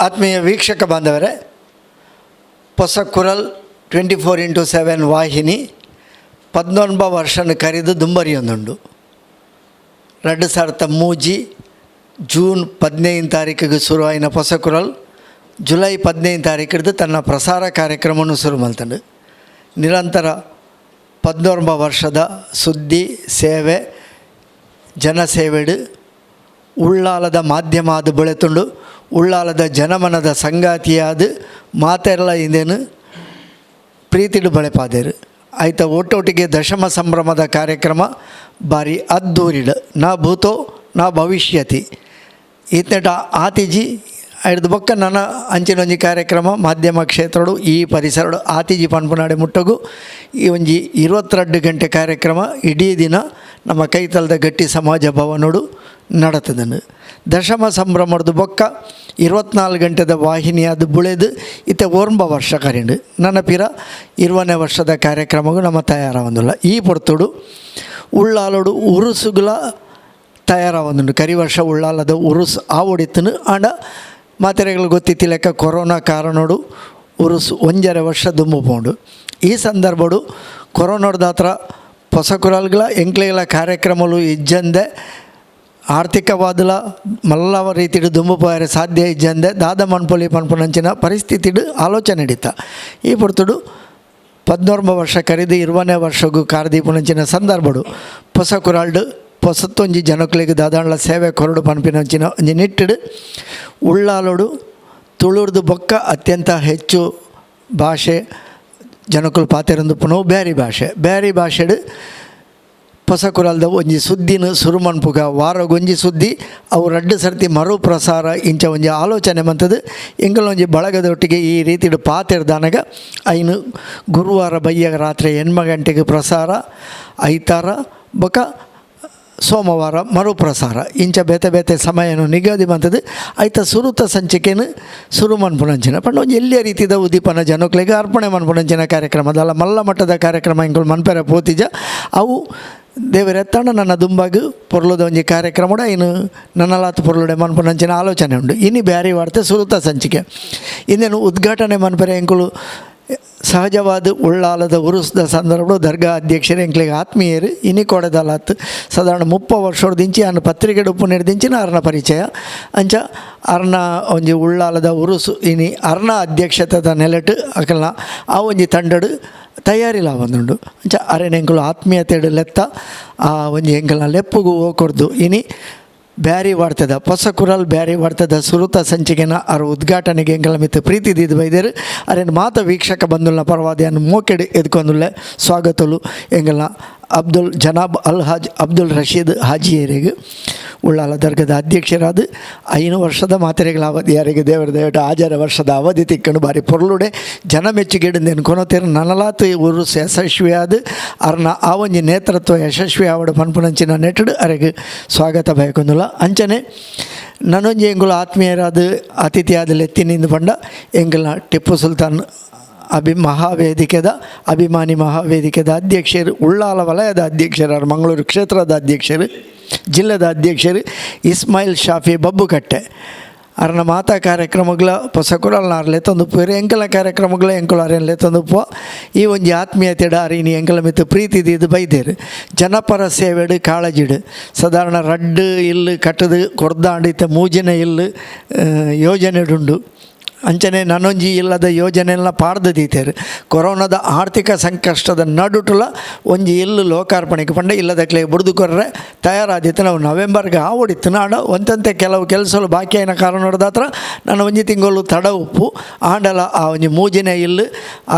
ಆತ್ಮೀಯ ವೀಕ್ಷಕ ಬಾಂಧವರೇ, ಹೊಸ ಕುರಲ್ 24x7 ವಾಹಿನಿ 19 ವರ್ಷನ ಕರೆದು ದುಂಬರಿಯೊಂದುಂಡು 2003 ಜೂನ್ 15 ತಾರೀಕಿಗೆ ಶುರುವಾಯಿನ ಹೊಸ ಕುರಲ್ ಜುಲೈ 15 ತಾರೀಕಿದ್ದು ತನ್ನ ಪ್ರಸಾರ ಕಾರ್ಯಕ್ರಮವನ್ನು ಶುರು ಮಾಡ್ತಂಡು. ನಿರಂತರ 19 ವರ್ಷದ ಸುದ್ದಿ ಸೇವೆ ಜನಸೇವೆಡು ಉಳ್ಳಾಲದ ಮಾಧ್ಯಮ ಅದು ಬೆಳೆತುಂಡು ಉಳ್ಳಾಲದ ಜನಮನದ ಸಂಗಾತಿಯಾದ ಮಾತೆಲ್ಲ ಇಂದೇನು ಪ್ರೀತಿಡು ಬಳೆಪಾದೇರು ಆಯ್ತ ಒಟ್ಟೊಟ್ಟಿಗೆ ದಶಮ ಸಂಭ್ರಮದ ಕಾರ್ಯಕ್ರಮ ಬಾರಿ ಅದ್ದೂರಿಡು ನಾ ಭೂತೋ ನಾ ಭವಿಷ್ಯತಿ ಈತಟ ಆತಿಜಿ ಹಿಡ್ದು ಬೊಕ್ಕ ನನ್ನ ಅಂಚಿನೊಂಜಿ ಕಾರ್ಯಕ್ರಮ ಮಾಧ್ಯಮ ಕ್ಷೇತ್ರಡು ಈ ಪರಿಸರಡು ಆತಿಜಿ ಪನ್ಪುನಾಡೆ ಮುಟ್ಟಗು ಈ ಒಂಜಿ 22 ಗಂಟೆ ಕಾರ್ಯಕ್ರಮ ಇಡೀ ದಿನ ನಮ್ಮ ಕೈತಲದ ಗಟ್ಟಿ ಸಮಾಜ ಭವನೋಡು ನಡತದನು. ದಶಮ ಸಂಭ್ರಮದ ಬೊಕ್ಕ 24 ಗಂಟೆದ ವಾಹಿನಿಯಾದ ಬುಳೆದು ಇತ್ತೆ 9 ವರ್ಷ ಕರಿಂಡು ನನ್ನ ಪಿರ 20ನೇ ವರ್ಷದ ಕಾರ್ಯಕ್ರಮಗೂ ನಮ್ಮ ತಯಾರಾವಂದಿಲ್ಲ. ಈ ಪೊರ್ತುಡು ಉಳ್ಳಾಲೋಡು ಉರುಸುಗಳ ತಯಾರಾವಂದುಂಡು. ಕರಿ ವರ್ಷ ಉಳ್ಳಾಲದ ಉರುಸು ಆವೊಡಿತನು ಆಂಡ ಮಾತೆರೆಗಳು ಗೊತ್ತಿತ್ತಿಲೆಕ್ಕ ಕೊರೋನಾ ಕಾರಣೋಡು ಉರುಸು 1.5 ವರ್ಷ ದುಂಬುಪೋಂಡು. ಈ ಸಂದರ್ಭಡು ಕೊರೋನಾದ ಹತ್ರ ಹೊಸ ಕುರಲ್ಗಳ ಎಂಕ್ಲೆಗಳ ಕಾರ್ಯಕ್ರಮಗಳು ಇಜ್ಜಂದೆ ಆರ್ಥಿಕವಾದಲ ಮಲ್ಲ ರೀತಿಡು ದುಂಬುಪೋಯರೆ ಸಾಧ್ಯ ಇಜ್ಜಂದೆ ದಾದ ಮನ್ಪೊಲಿ ಪನ್ಪುನಂಚಿನ ಪರಿಸ್ಥಿತಿಡು ಆಲೋಚನೆ ನಡೀತ. ಈ ಪೊರ್ತುಡು 19 ವರ್ಷ ಕರೆದು 20ನೇ ವರ್ಷಗೂ ಕಾರ್ದೀಪುನಂಚಿನ ಸಂದರ್ಭಡು ಹೊಸ ಕುರಾಲ್ಡು ಹೊಸತ್ತೊಂಜಿ ಜನಕ್ಲಿಗೆ ದಾದಾಂಡ್ಲ ಸೇವೆ ಕೊರಡು ಪನ್ಪಿನಂಚಿನ ಒಂಜಿ ನಿಟ್ಟಿಡು ಉಳ್ಳಾಲೋಡು ತುಳುರ್ದು ಬೊಕ್ಕ ಅತ್ಯಂತ ಹೆಚ್ಚು ಭಾಷೆ ಜನಕ್ಕಲು ಪಾತೆರಂದು ಪುನಃ ಬ್ಯಾರಿ ಭಾಷೆಡು ಹೊಸ ಕುರಲ್ದ ಒಂಜಿ ಸುದ್ದಿನ ಸುರು ಮನ್ಪುಗ ವಾರಗೊಂಜಿ ಸುದ್ದಿ ಅವು 2 ಸರ್ತಿ ಮರು ಪ್ರಸಾರ ಇಂಚ ಒಂಜಿ ಆಲೋಚನೆ ಮಂತದು ಎಂಗಳೊಂಜಿ ಬಳಗದೊಟ್ಟಿಗೆ ಈ ರೀತಿಡು ಪಾತೆರ್ದಾನಾಗ ಐನು ಗುರುವಾರ ಬಯ್ಯ ರಾತ್ರಿ 8 ಗಂಟೆಗೆ ಪ್ರಸಾರ, ಐತಾರ ಬೊಕ ಸೋಮವಾರ ಮರುಪ್ರಸಾರ ಇಂಚ ಬೇತೆ ಬೇತೆ ಸಮಯನು ನಿಗದಿ ಬಂತದ್ದು ಆಯ್ತ ಸುರುತ ಸಂಚಿಕೆನು ಸುರು ಮನ್ಪುನಂಚಿನ ಪಂಡ ಒಂದು ಎಲ್ಲಿಯ ರೀತಿಯ ಉದ್ದೀಪನ ಜನಕ್ಲಿಗೆ ಅರ್ಪಣೆ ಮನ್ಪುನಂಚಿನ ಕಾರ್ಯಕ್ರಮದಲ್ಲ ಮಲ್ಲ ಮಟ್ಟದ ಕಾರ್ಯಕ್ರಮ ಇಂಗಳು ಮನ್ಪೆರ ಪೋತಿಜ ಅವು ದೇವರೆತ್ತಂಡ ನನ್ನ ದುಂಬಾಗ ಪೊರ್ಲುದ ಒಂಜಿ ಕಾರ್ಯಕ್ರಮ ಇನ್ನು ನನ್ನಲಾತು ಪೊರ್ಲುಡೆ ಮನ್ಪುನಂಚಿನ ಆಲೋಚನೆ ಉಂಡು. ಇನ್ನು ಬ್ಯಾರಿ ವಾರ್ತೆ ಸುರುತ ಸಂಚಿಕೆ ಇನ್ನೇನು ಉದ್ಘಾಟನೆ ಮನ್ಪೆರ ಎಂಕುಲು ಸಹಜವಾದ ಉಳ್ಳಾಲದ ಉರುಸ್ದ ಸಂದರ್ಭ ದರ್ಗಾ ಅಧ್ಯಕ್ಷರು ಎಂಕ್ಲಿಗೆ ಆತ್ಮೀಯರು ಇನಿ ಕೊಡದಲಾತ್ ಸಾಧಾರಣ 30 ವರ್ಷದಿಂಚಿ ಅನ್ನ ಪತ್ರಿಕೆ ಉಪ್ಪು ನಿರ್ದಿಂಚಿನ ಅರ್ನ ಪರಿಚಯ ಅಂಚ ಅರ್ನ ಒಂಜಿ ಉಳ್ಳಾಲದ ಉರುಸು ಇನಿ ಅರ್ನ ಅಧ್ಯಕ್ಷತೆದ ನೆಲೆಟ್ ಅಕಲ್ನ ಆ ಒಂಜಿ ತಂಡಡು ತಯಾರಿಲ್ಲ ಒಂದುಂಡು ಅಂಚ ಅರೆನ ಎಂಕುಲು ಆತ್ಮೀಯತೆಡು ಲೆತ್ತ ಆ ಒಂಜಿ ಎಂಕಲ್ನ ಲೆಪ್ಪುಗೂ ಹೋಕೊರ್ದು ಇನಿ ಬ್ಯಾರಿ ವಾಡ್ತದ ಹೊಸ ಕುರಲ್ ಬ್ಯಾರಿ ವಾಡ್ತದ ಸುರುತ ಸಂಚಿಕೆನ ಅರ ಉದ್ಘಾಟನೆಗೆ ಎಂಗಳ ಮಿತ್ತು ಪ್ರೀತಿ ದಿದ್ದು ಬೈದೇರು ಅರೇನು ಮಾತ ವೀಕ್ಷಕ ಬಂದುಲ್ನ ಪರವಾದಿಯನ್ನು ಮೋಕೆಡು ಎದ್ಕೊಂದುಲ್ಲೆ ಸ್ವಾಗತಲು ಎಂಗಲ್ನ ಜನಾಬ್ ಅಲ್ಹಾಜ್ ಅಬ್ದುಲ್ ರಶೀದ್ ಹಾಜಿಯರಿಗೆ ಉಳ್ಳಾಲ ದರ್ಗದ ಅಧ್ಯಕ್ಷರಾದ 5 ವರ್ಷದ ಮಾತೆರೆಗಳ ಅವಧಿಯರಿಗೆ ದೇವರ ದೇವಟ ಆಜಾರ ವರ್ಷದ ಅವಧಿ ತಿಕ್ಕಂಡು ಬಾರಿ ಪೊರ್ಲುಡೆ ಜನ ಮೆಚ್ಚುಗೆಡು ಕೊನೋತೇರು ನನಲಾತು ಉರುಸು ಯಶಸ್ವಿಯಾದ ಅರ್ನ ಆ ಒಂಜಿ ನೇತೃತ್ವ ಯಶಸ್ವಿ ಆವಡ ಪನ್ಪುನಂಚಿನ ನೆಟ್ಟಡು ಅರೆಗೆ ಸ್ವಾಗತ ಬಯಕೊಂದುಲ್ಲ. ಅಂಚನೆ ನನೊಂಜಿ ಎಂಗುಲ ಆತ್ಮೀಯರಾದ ಅತಿಥಿಯಾದ ಲೆತ್ತಿನಿಂದ ಪಂಡ ಎಂಗಲ್ನ ಟಿಪ್ಪು ಸುಲ್ತಾನ್ ಅಭಿಮಾನಿ ಮಹಾವೇದಿಕೆದ ಅಧ್ಯಕ್ಷರು, ಉಳ್ಳಾಲ ವಲಯದ ಅಧ್ಯಕ್ಷರು, ಮಂಗಳೂರು ಕ್ಷೇತ್ರದ ಅಧ್ಯಕ್ಷರು, ಜಿಲ್ಲೆದ ಅಧ್ಯಕ್ಷರು ಇಸ್ಮಾಯಿಲ್ ಶಾಫಿ ಬಬ್ಬುಕಟ್ಟೆ ಅರ್ನ ಮಾತಾ ಕಾರ್ಯಕ್ರಮಗಳ ಹೊಸ ಕುರಲ್ನ ಅರ್ಲೆ ತಂದುಪ್ಪು ಎಂಕಲ ಕಾರ್ಯಕ್ರಮಗಳ ಎಂಕಲು ಅರೆನ್ಲೆ ತಂದುಪ್ಪು ಈ ಒಂಜಿ ಆತ್ಮೀಯತೆಡ ಅರಿನಿ ಎಂಕಲ ಮಿತ್ತು ಪ್ರೀತಿ ಇದು ಬೈದೇರು ಜನಪರ ಸೇವೆಡು ಕಾಳಜಿಡು ಸಾಧಾರಣ ರಡ್ಡು ಇಲ್ಲು ಕಟ್ಟದು ಕೊರ್ದಾಂಡಿತ ಮೂಜಿನ ಇಲ್ಲು ಯೋಜನೆಡುಂಡು ಅಂಚನೆ ನನೊಂಜಿ ಇಲ್ಲದ ಯೋಜನೆಯೆಲ್ಲ ಪಾಡ್ದು ದೀತೇರು. ಕೊರೋನಾದ ಆರ್ಥಿಕ ಸಂಕಷ್ಟದ ನಡುಟುಲ ಒಂಜಿ ಇಲ್ಲು ಲೋಕಾರ್ಪಣೆಗೆ ಪಂಡ ಇಲ್ಲದಕ್ಲೆ ಬುಡ್ದು ಕೊರ್ರೆ ತಯಾರಾದಿತ್ತು. ನಾವು ನವೆಂಬರ್ಗೆ ಆವಡಿತ್ತು ನಾಡ ಒಂದಂತೆ ಕೆಲವು ಕೆಲಸಗಳು ಬಾಕಿ ಆಯ್ನ ಕಾರಣ ನೋಡಿದ ಹತ್ರ ನಾನು ಒಂಜಿ ತಿಂಗಳು ತಡ ಉಪ್ಪು ಆಂಡಲ ಆ ಒಂಜಿ ಮೂಜಿನ ಇಲ್ಲು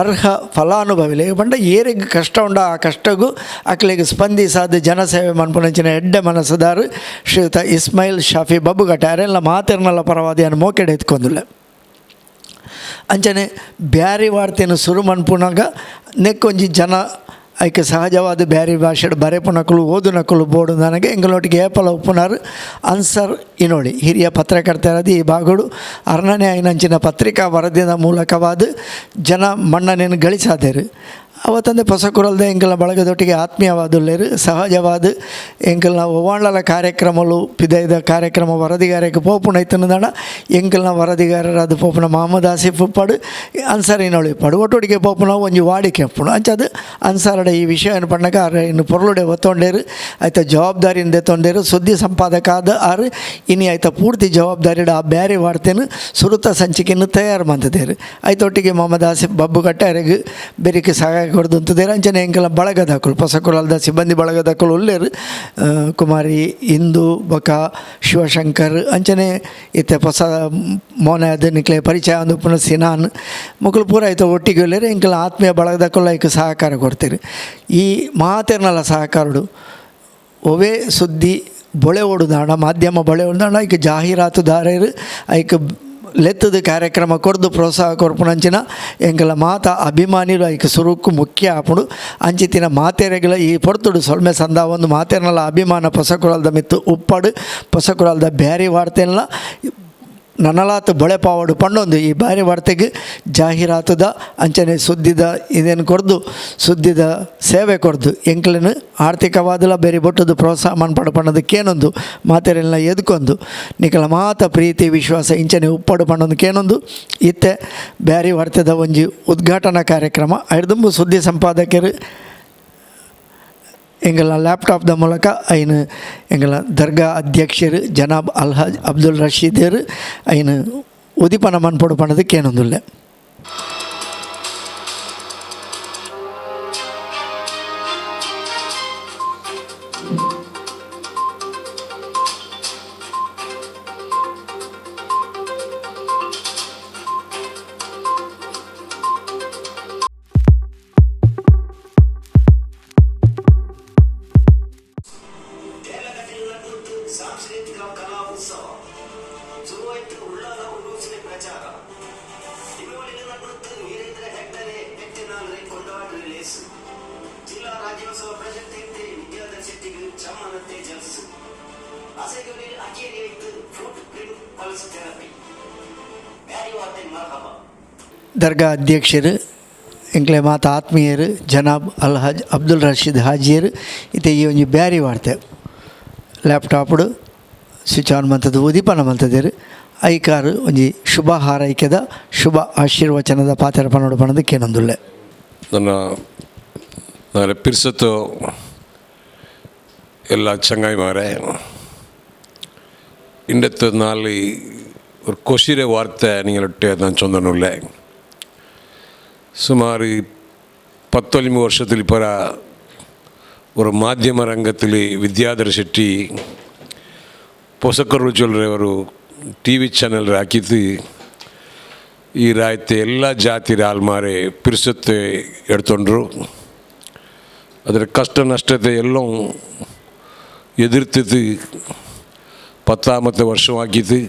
ಅರ್ಹ ಫಲಾನುಭವಿಲೆ ಪಂಡ ಏರಿಗೆ ಕಷ್ಟ ಉಂಡ ಆ ಕಷ್ಟಗೂ ಅಕ್ಲಿಗೆ ಸ್ಪಂದಿಸಾದ ಜನಸೇವೆ ಮನ್ಪುನಂಚಿನ ಎಡ್ಡೆ ಮನಸ್ಸುದಾರು ಶ್ರೀಯುತ ಇಸ್ಮಾಯಿಲ್ ಶಾಫಿ ಬಬ್ಬುಗಟ್ಟೆ ಅರೆಲ್ಲ ಮಾತೆರ್ನಲ್ಲ ಪರವಾದಿಯನ್ನು ಮೋಕೆಡೆ ಎತ್ಕೊಂದಿಲ್ಲ. ಅಂಚನೆ ಬ್ಯಾರಿ ವಾರ್ತೆಯನ್ನು ಸುರು ಮನ್ಪುನಾಗ ನೆಕ್ಕೊಂಜಿ ಜನ ಐಕೆ ಸಹಜವಾದ ಬ್ಯಾರಿ ಭಾಷೆ ಬರೆಪು ನಕಲು ಓದು ನಕಲು ಬೋರ್ಡು ನನಗೆ ಎಂಗಳೊಟ್ಟಿಗೆ ಏಪಲ ಉಪ್ಪುನಾರು ಅನ್ಸರ್ ಇನೋಳಿ ಹಿರಿಯ ಪತ್ರಕರ್ತರಾದ ಈ ಭಾಗಡು ಅರ್ನನೇ ಐನಂಚಿನ ಪತ್ರಿಕಾ ವರದಿಯ ಮೂಲಕವಾದ ಜನ ಮನ್ನಣೆಯನ್ನು ಗಳಿಸಾದರು. ಅವತ್ತಂದೆ ಪೊಸಕುರಲ್ದ ಎಂಕಲ್ನ ಬಳಗದೊಟ್ಟಿಗೆ ಆತ್ಮೀಯವಾದುಲ್ಲೇರು ಸಹಜವಾದ ಎಂಕಲ್ನ ಒವಾಂಡ್ಲ ಕಾರ್ಯಕ್ರಮಗಳು ಪಿದೈದ ಕಾರ್ಯಕ್ರಮ ವರದಿಗಾರಕ್ಕೆ ಪೋಪುಣೈತನದಾಣ ಎಂಕಲ್ನ ವರದಿಗಾರರಾದ ಪೋಪುನ ಮೊಹಮ್ಮದ್ ಆಸಿಫ್ ಉಪ್ಪಾಡು ಅನ್ಸಾರಿನೊಳಿ ಇಪ್ಪಾಡು ಒಟ್ಟೊಟ್ಟಿಗೆ ಪೋಪುನ ಒಂಜಿ ವಾಡಿಕೆ ಅಪ್ಪುಣು ಅಂಚದು ಅನ್ಸಾರಡ ಈ ವಿಷಯ ಪಣ್ಣಕ ಇನ್ನು ಪೊರ್ಲುಡೆ ಒತ್ತೊಂಡೇರು ಆಯ್ತ ಜವಾಬ್ದಾರಿಯಿಂದ ತೊಂಡೇರು ಸುದ್ದಿ ಸಂಪಾದಕ ಆದ ಆರು ಇನ್ನು ಆಯ್ತ ಪೂರ್ತಿ ಜವಾಬ್ದಾರಿಡ ಆ ಬ್ಯಾರೆ ವಾರ್ತೆಯನ್ನು ಸುರುತ ಸಂಚಿಕೆಯನ್ನು ತಯಾರು ಮಾಡ್ತಿದ್ದೇರು ಆಯ್ತೊಟ್ಟಿಗೆ ಮೊಹಮ್ಮದ್ ಆಸಿಫ್ ಬಬ್ಬು ಕಟ್ಟಾರಿಗೆ ಬೇರೆಗೆ ಸಹಾಯ ಕೊಡ್ದು ಅಂತದೇರು ಅಂಚನೆ ಎಂಕಲ ಬಳಗದ ಹಾಕಲು ಪೊಸಕುರಲ್ದ ಸಿಬ್ಬಂದಿ ಬಳಗದ ಹಾಕಲು ಒಳ್ಳೆಯರು ಕುಮಾರಿ ಇಂದು ಬಕ ಶಿವಶಂಕರ್ ಅಂಚನೆ ಇತ್ತೆ ಹೊಸ ಮೋನೆ ಅದು ನಿಕ್ಲೆ ಪರಿಚಯ ಒಂದು ಪುನಃ ಸಿನಾನ್ ಮಕ್ಕಳು ಪೂರ ಆಯ್ತು ಒಟ್ಟಿಗೆ ಒಳ್ಳೆಯರು ಎಂಕಲ ಆತ್ಮೀಯ ಬಳಗದ ಹಾಕಲು ಐಕೆ ಸಹಕಾರ ಕೊಡ್ತೀರಿ ಈ ಮಾತೇರ್ನಲ್ಲ ಸಹಕಾರಡು ಒವೇ ಸುದ್ದಿ ಬೊಳೆ ಓಡುದಾಣ ಮಾಧ್ಯಮ ಬೊಳೆ ಓಡುದಾಣ ಐಕೆ ಜಾಹೀರಾತುದಾರರು ಐಕೆ ಲೆತ್ತದ ಕಾರ್ಯಕ್ರಮ ಕೊರ್ದು ಪ್ರೋತ್ಸಾಹ ಕೊರ್ಪುನಂಚಿನ ಎಂಕಲ ಮಾತ ಅಭಿಮಾನಿಗಳು ಐಕೆ ಸುರುಕು ಮುಖ್ಯ ಆಪುಡು ಅಂಚಿತ್ತಿನ ಮಾತೆರೆಗಳ ಈ ಪೊರ್ತುಡು ಸೊಲ್ಮೆ ಸಂದ ಒಂದು ಮಾತೆರ್ನಲ್ಲ ಅಭಿಮಾನ ಪೊಸಕುರಲ್ದ ಮಿತ್ತು ಉಪ್ಪಡು ಪೊಸಕುರಲ್ದ ಬ್ಯಾರಿ ವಾರ್ತೆಲ್ಲ ನನಲಾತು ಬೊಳೆ ಪಾವಡು ಪಂಡೊಂದು ಈ ಬ್ಯಾರಿ ವಾರ್ತೆಗೆ ಜಾಹೀರಾತುದ ಅಂಚನೆ ಸುದ್ದಿದ ಇದೇನು ಕೊರ್ದು ಸುದ್ದಿದ ಸೇವೆ ಕೊರ್ದು ಎಂಕ್ಲನ್ನು ಆರ್ಥಿಕವಾದಲ ಬೇರೆ ಬೊಟ್ಟದು ಪ್ರೋತ್ಸಾಹ ಮನ್ಪಡು ಪಣ್ಣದಕ್ಕೇನೊಂದು ಮಾತೆರೆಲ್ಲ ಎದ್ಕೊಂದು ನಿಕಲ ಮಾತ ಪ್ರೀತಿ ವಿಶ್ವಾಸ ಇಂಚನೆ ಉಪ್ಪಡು ಪಣ್ಣೊಂದಕ್ಕೇನೊಂದು ಇತ್ತೆ ಬ್ಯಾರಿ ವಾರ್ತೆದ ಒಂಜಿ ಉದ್ಘಾಟನಾ ಕಾರ್ಯಕ್ರಮ ಐಡ್ದುಂಬು ಸುದ್ದಿ ಸಂಪಾದಕರು ಎಂಗಲ ಲ್ಯಾಪ್ಟಾಪ್ದ ಮೂಲಕ ಐನು ಎಂಗಲ ದರ್ಗಾ ಅಧ್ಯಕ್ಷರು ಜನಾಬ್ ಅಲ್ಹಾಜ್ ಅಬ್ದುಲ್ ರಶೀದರು ಐನು ಉದಿಪನ ಮನ್ಪೊಡು ಪಣ್ಣದಕ್ಕೇನೊಂದುಲ್ಲೆ ಸಾಂಸ್ಕೃತಿಕ ಕಲಾ ಉತ್ಸವ ಶುರುವಾಯಿತು ಉಳ್ಳಾಲ ಉಲ್ಲೂಸಿನ ಪ್ರಚಾರ ದಿನವಳಿನ ನಡುತ್ತು ವೀರೇಂದ್ರ ಹೆಗ್ಗಡೆ ಹೆಚ್ಚಿನಾಲ್ರೆ ಕೊಂಡಾಡ್ರೆ ಲೇಸು ಜಿಲ್ಲಾ ರಾಜ್ಯೋತ್ಸವ ಪ್ರಶಸ್ತಿ ವಿದ್ಯಾಧರ್ ಶೆಟ್ಟಿಗೆ ಚಮ್ಮನತೆ ಜಲ್ಸು ಆಸೆಗಳಿಗೆ ಅಕೇರಿ ಆಯ್ತು foot print pulse therapy Beary ವಾರ್ತೆ ಮರ್ಹಬ ದರ್ಗಾ ಅಧ್ಯಕ್ಷರು ಎಂಕ್ಲೆ ಮಾತ ಆತ್ಮೀಯರು ಜನಾಬ್ ಅಲ್ಹಾಜ್ ಅಬ್ದುಲ್ ರಶೀದ್ ಹಾಜಿಯರು ಇತ್ತೆ ಈ ಒಂಜಿ ಬ್ಯಾರಿ ವಾರ್ತೆ ಲ್ಯಾಪ್ಟಾಪ್ಡು ಸ್ವಿಚ್ ಆನ್ ಮಂತದ್ದು ಉದೀಪನ ಮಂತದೇರು ಐಕಾರು ಒಂಜಿ ಶುಭ ಹಾರೈಕೆದ ಶುಭ ಆಶೀರ್ವಚನದ ಪಾತ್ರ ಪನ್ನೋಡು ಪನ್ನೋದಕ್ಕೇನೊಂದುಲ್ಲೆ ನನ್ನ ಪಿರ್ಸತ್ತು ಎಲ್ಲ ಚಂಗಾಯಿಮಾರೆ ಇಂಡತ್ತು ನಾಲಿ ஒரு கொஷிர வார்த்தை நீங்கள்கிட்ட நான் சொன்னனுள்ள சுமார் 19 வருஷத்தில் இப்போ ஒரு மாಧ್ಯಮ ರಂಗದಲ್ಲಿ ವಿದ್ಯಾಧರ ಶೆಟ್ಟಿ ಪೊಸಕರು ಚೊಲ್ಲರೆ ಅವರು ಟಿ ವಿ ಚಾನೆಲ್ ಹಾಕಿದ್ದು ಈ ರಾಯ್ತೆ ಎಲ್ಲ ಜಾತಿ ಆಲ್ಮಾರೆ ಪಿರ್ಸತ್ತೆ ಎಡ್ತೊಂಡ್ರು ಅದರ ಕಷ್ಟ ನಷ್ಟತೆ ಎಲ್ಲೋ ಎದುರ್ತಿದ್ದು 10 ವರ್ಷವಾಗಿದ್ದು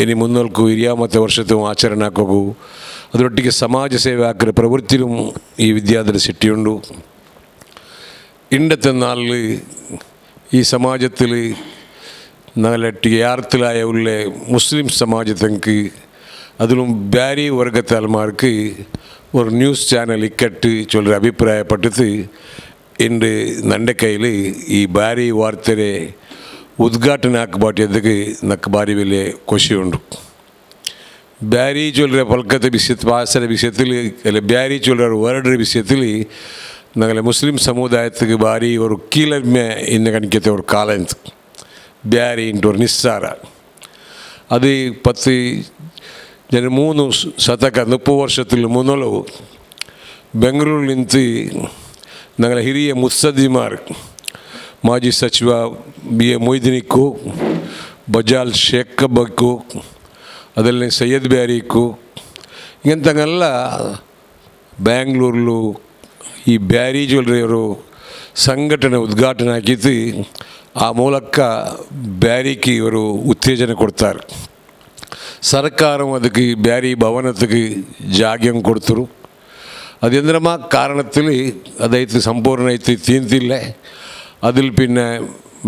ಇനി ಮುನ್ನೋಲ್ಕು ಹಿರಿಯಾಮത്തെ ವರ್ಷത്തെ ಆಚರಣೆ ಹಾಕೋಗು ಅದರೊಟ್ಟಿಗೆ ಸಮಾಜ ಸೇವೆ ಹಾಕಿದ ಪ್ರವೃತ್ತಿಯೂ ಈ ವಿದ್ಯಾಧರ ಶೆಟ್ಟಿ ಉಂಡು ഇണ്ടത്തെ നാളിൽ ഈ സമാജത്തിൽ നാലട്ടി യാർത്തിലായ ഉള്ള മുസ്ലിം സമാജത്തേക്ക് അതിലും ബാരി വർഗത്തെ ആൾമാർക്ക് ഒരു ന്യൂസ് ചാനൽ ഇക്കട്ട് ചൊല്ലൊരു അഭിപ്രായപ്പെട്ടത് എൻ്റെ നൻ്റെ കയ്യിൽ ഈ ബാരി വാർത്തയെ ഉദ്ഘാടന ആക്കപ്പാട്ടിയതൊക്കെ നക്ക് ഭാരി വലിയ ಖುಷಿയുണ്ട് ಬ್ಯಾರಿ ಚೊಲ್ಲರ ಪಲ್ಕತೆ ವಿಷಯത്തിൽ ಭಾಷೆಯ ವಿಷಯത്തിൽ ಅಲ್ಲ ಬ್ಯಾರಿ ಚೊಲ್ಲರ ವರ್ಡ್ರ ವಿಷಯത്തിൽ ഞങ്ങളെ മുസ്ലിം സമുദായത്തിക്ക് ഭാരി ഒരു കീഴന്മ ഇന്ന് കണിക്കത്തെ ഒരു കാലം ಬ್ಯಾರಿ ಇಂಟು ഒരു ನಿಸ್ಸಾರ ಅದು 3 ಶತಕ 30 ವರ್ಷത്തിൽ മുന്നോളു ಬೆಂಗಳೂರಿൽ ನಿಂತು ഞങ്ങളെ ಹಿರಿಯ ಮುತ್ಸದ್ದಿಮಾರ್ ಮಾಜಿ ಸಚಿವ ಬಿ ಎ ಮೊಯ್ದಿನಿಕ್ಕು ಬಜಾಲ್ ಶೇಖ್ ಬಕ್ಕು ಅದರಲ್ಲಿ ಸೈಯದ್ ಬ್ಯಾರಿಕ್ಕು ಇಂಥಂಗೆಲ್ಲ ಬ್ಯಾಂಗ್ಳೂರ್ಲು ಈ ಬ್ಯಾರಿ ಜ್ಯುವೆಲ್ರಿಯವರು ಸಂಘಟನೆ ಉದ್ಘಾಟನೆ ಆಗಿದ್ದು ಆ ಮೂಲಕ ಬ್ಯಾರಿಗೆ ಇವರು ಉತ್ತೇಜನ ಕೊಡ್ತಾರೆ ಸರ್ಕಾರ ಅದಕ್ಕೆ ಬ್ಯಾರಿ ಭವನಕ್ಕೆ ಜಾಗ್യം ಕೊಡ್ತರು അതെന്തരമാ കാരണത്തിൽ അതായത് സമ്പൂർണ്ണമായിട്ട് തീർന്നില്ല അതിൽ പിന്നെ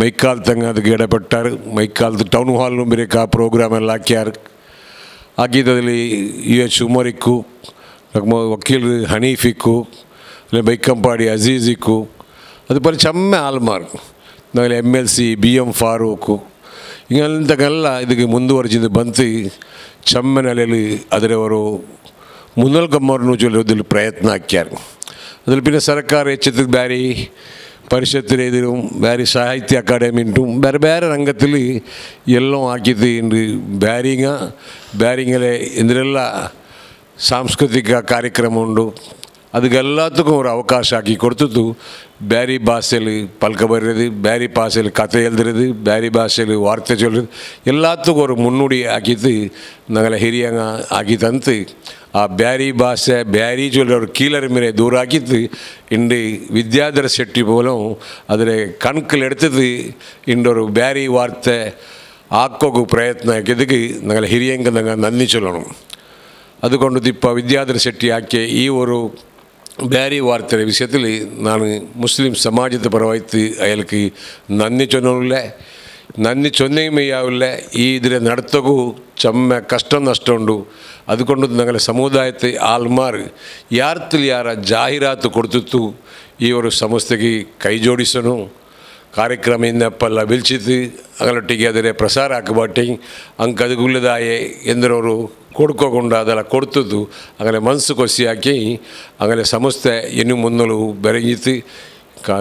മൈക്കാലത്തങ്ങ് അത് ഇടപെട്ടാർ മൈക്കാലത്ത് ടൗൺ ഹാളിന് മുമ്പിലേക്ക് ആ പ്രോഗ്രാം എല്ലാം ആക്കിയതിൽ യു എച്ച് ഉമറിക്കു വക്കീൽ ഹനീഫിക്കു ಇಲ್ಲ ಬೈಕಂಪಾಡಿ ಅಜೀಜಿಕ್ಕು അതുപോലെ ചമ്മ ആൾമാർ നാളെ MLC BM ಫಾರೂಕು ಹಿಂಗಂತಗೆಲ್ಲ ಇದಕ್ಕೆ ಮುಂದುವರೆಸಿದ್ದು ಬಂತು ಚಮ್ಮ ನೆಲೆಯಲ್ಲಿ ಅದರವರು ಮುನ್ನಲ್ಕಮ್ಮವ್ರನ್ನು ಚೊಲ್ಲೋದಿಲ್ಲ ಪ್ರಯತ್ನ ಹಾಕ್ಯಾರ ಅದ್ರಲ್ಲಿ പിന്നെ ಸರ್ಕಾರ ಹೆಚ್ಚಿದ ಬ್ಯಾರಿ ಪರಿಷತ್ತಿನ ಎದುರು ಬ್ಯಾರಿ ಸಾಹಿತ್ಯ ಅಕಾಡೆಮಿ ಉಂಟು ಬೇರೆ ಬೇರೆ ರಂಗದಲ್ಲಿ ಎಲ್ಲೋ ಹಾಕಿದ್ದು ಇಂದು ಬ್ಯಾರಿಂಗಲೇ ಇಂದ್ರೆಲ್ಲ ಸಾಂಸ್ಕೃತಿಕ ಕಾರ್ಯಕ್ರಮ ಉಂಟು ಅದಕ್ಕೆಲ್ಲದಕ್ಕೂ ಅವರು ಅವಕಾಶ ಹಾಕಿ ಕೊಡ್ತಿದ್ದು ಬ್ಯಾರಿ ಭಾಷೆಯಲ್ಲಿ ಪಲ್ಕ ಬರೆಯೋದು ಬ್ಯಾರಿ ಭಾಷೆಯಲ್ಲಿ ಕತೆ ಎಲ್ದಿರೋದು ಬ್ಯಾರಿ ಭಾಷೆಯಲ್ಲಿ ವಾರ್ತೆ ಚೊಲ್ಲೋದು ಎಲ್ಲದಕ್ಕೂ ಅವರು ಮುನ್ನುಡಿ ಹಾಕಿದ್ದು ನಂಗೆಲ್ಲ ಹಿರಿಯಂಗ ಆಗಿತ್ತಂತ ಆ ಬ್ಯಾರಿ ಭಾಷೆ ಬ್ಯಾರಿ ಚೊಲ್ಲೋರು ಕೀಲರ ಮೇಲೆ ದೂರ ಹಾಕಿದ್ದು ಇಂಡು ವಿದ್ಯಾಧರ ಶೆಟ್ಟಿ ಮೂಲಂ ಅದರ ಕಣ್ಕಲ್ ಎಡ್ತದ್ದು ಇಂಡವರು ಬ್ಯಾರಿ ವಾರ್ತೆ ಹಾಕೋಕು ಪ್ರಯತ್ನ ಹಾಕಿದ್ದಕ್ಕೆ ನಂಗೆಲ್ಲ ಹಿರಿಯಂಗ ನಂಗೆ ನಂದಿ ಚೊಲ್ಲೋಣ അതുകൊണ്ട് ഇപ്പോൾ വിദ്യാധര ശെട്ടി ആക്കിയ ഈ ഒരു ಬ್ಯಾರಿ ವಾರ್ತೆಯ ವಿಷಯದಲ್ಲಿ ನಾನು ಮುಸ್ಲಿಂ ಸಮಾಜದ ಪರವಾಯ್ತು ಅಯಲ್ക്ക് നന്ദി ചൊന്നയുമയ്യാവില്ല ഈ ഇതിലെ നടത്തകു ചമ്മ കഷ്ടം നഷ്ടമുണ്ട് അതുകൊണ്ട് ഞങ്ങളുടെ സമುದಾಯത്തെ ആൾമാർ ಯಾರ್ತಿಲ್ ಯಾರ ಜಾಹೀರಾತು ಕೊಡ್ತಿತ್ತು ಈ ഒരു ಸಂಸ್ಥೆಗೆ ಕೈ ಜೋಡಿಸನು ಕಾರ್ಯಕ್ರಮ ಇನ್ನಪ್ಪಲ್ಲ ಬಿಲ್ಚಿತ್ತು ಅಂಗಲೊಟ್ಟಿಗೆ ಅದರ ಪ್ರಸಾರ ಹಾಕಬಾಟಿ ಅಂಕ ಅದಗುಲ್ಲದಾಯೆ ಎಂದರವರು ಕೊಡ್ಕೋಕೊಂಡು ಅದೆಲ್ಲ ಕೊಡ್ತಿದ್ದು അങ്ങനെ ಮನಸ್ಸು ಕೊಸಿ ಹಾಕಿ അങ്ങനെ ಸಂಸ್ಥೆ ಇನ್ನು ಮುನ್ನಲು ಬೆರಗಿತ್ತು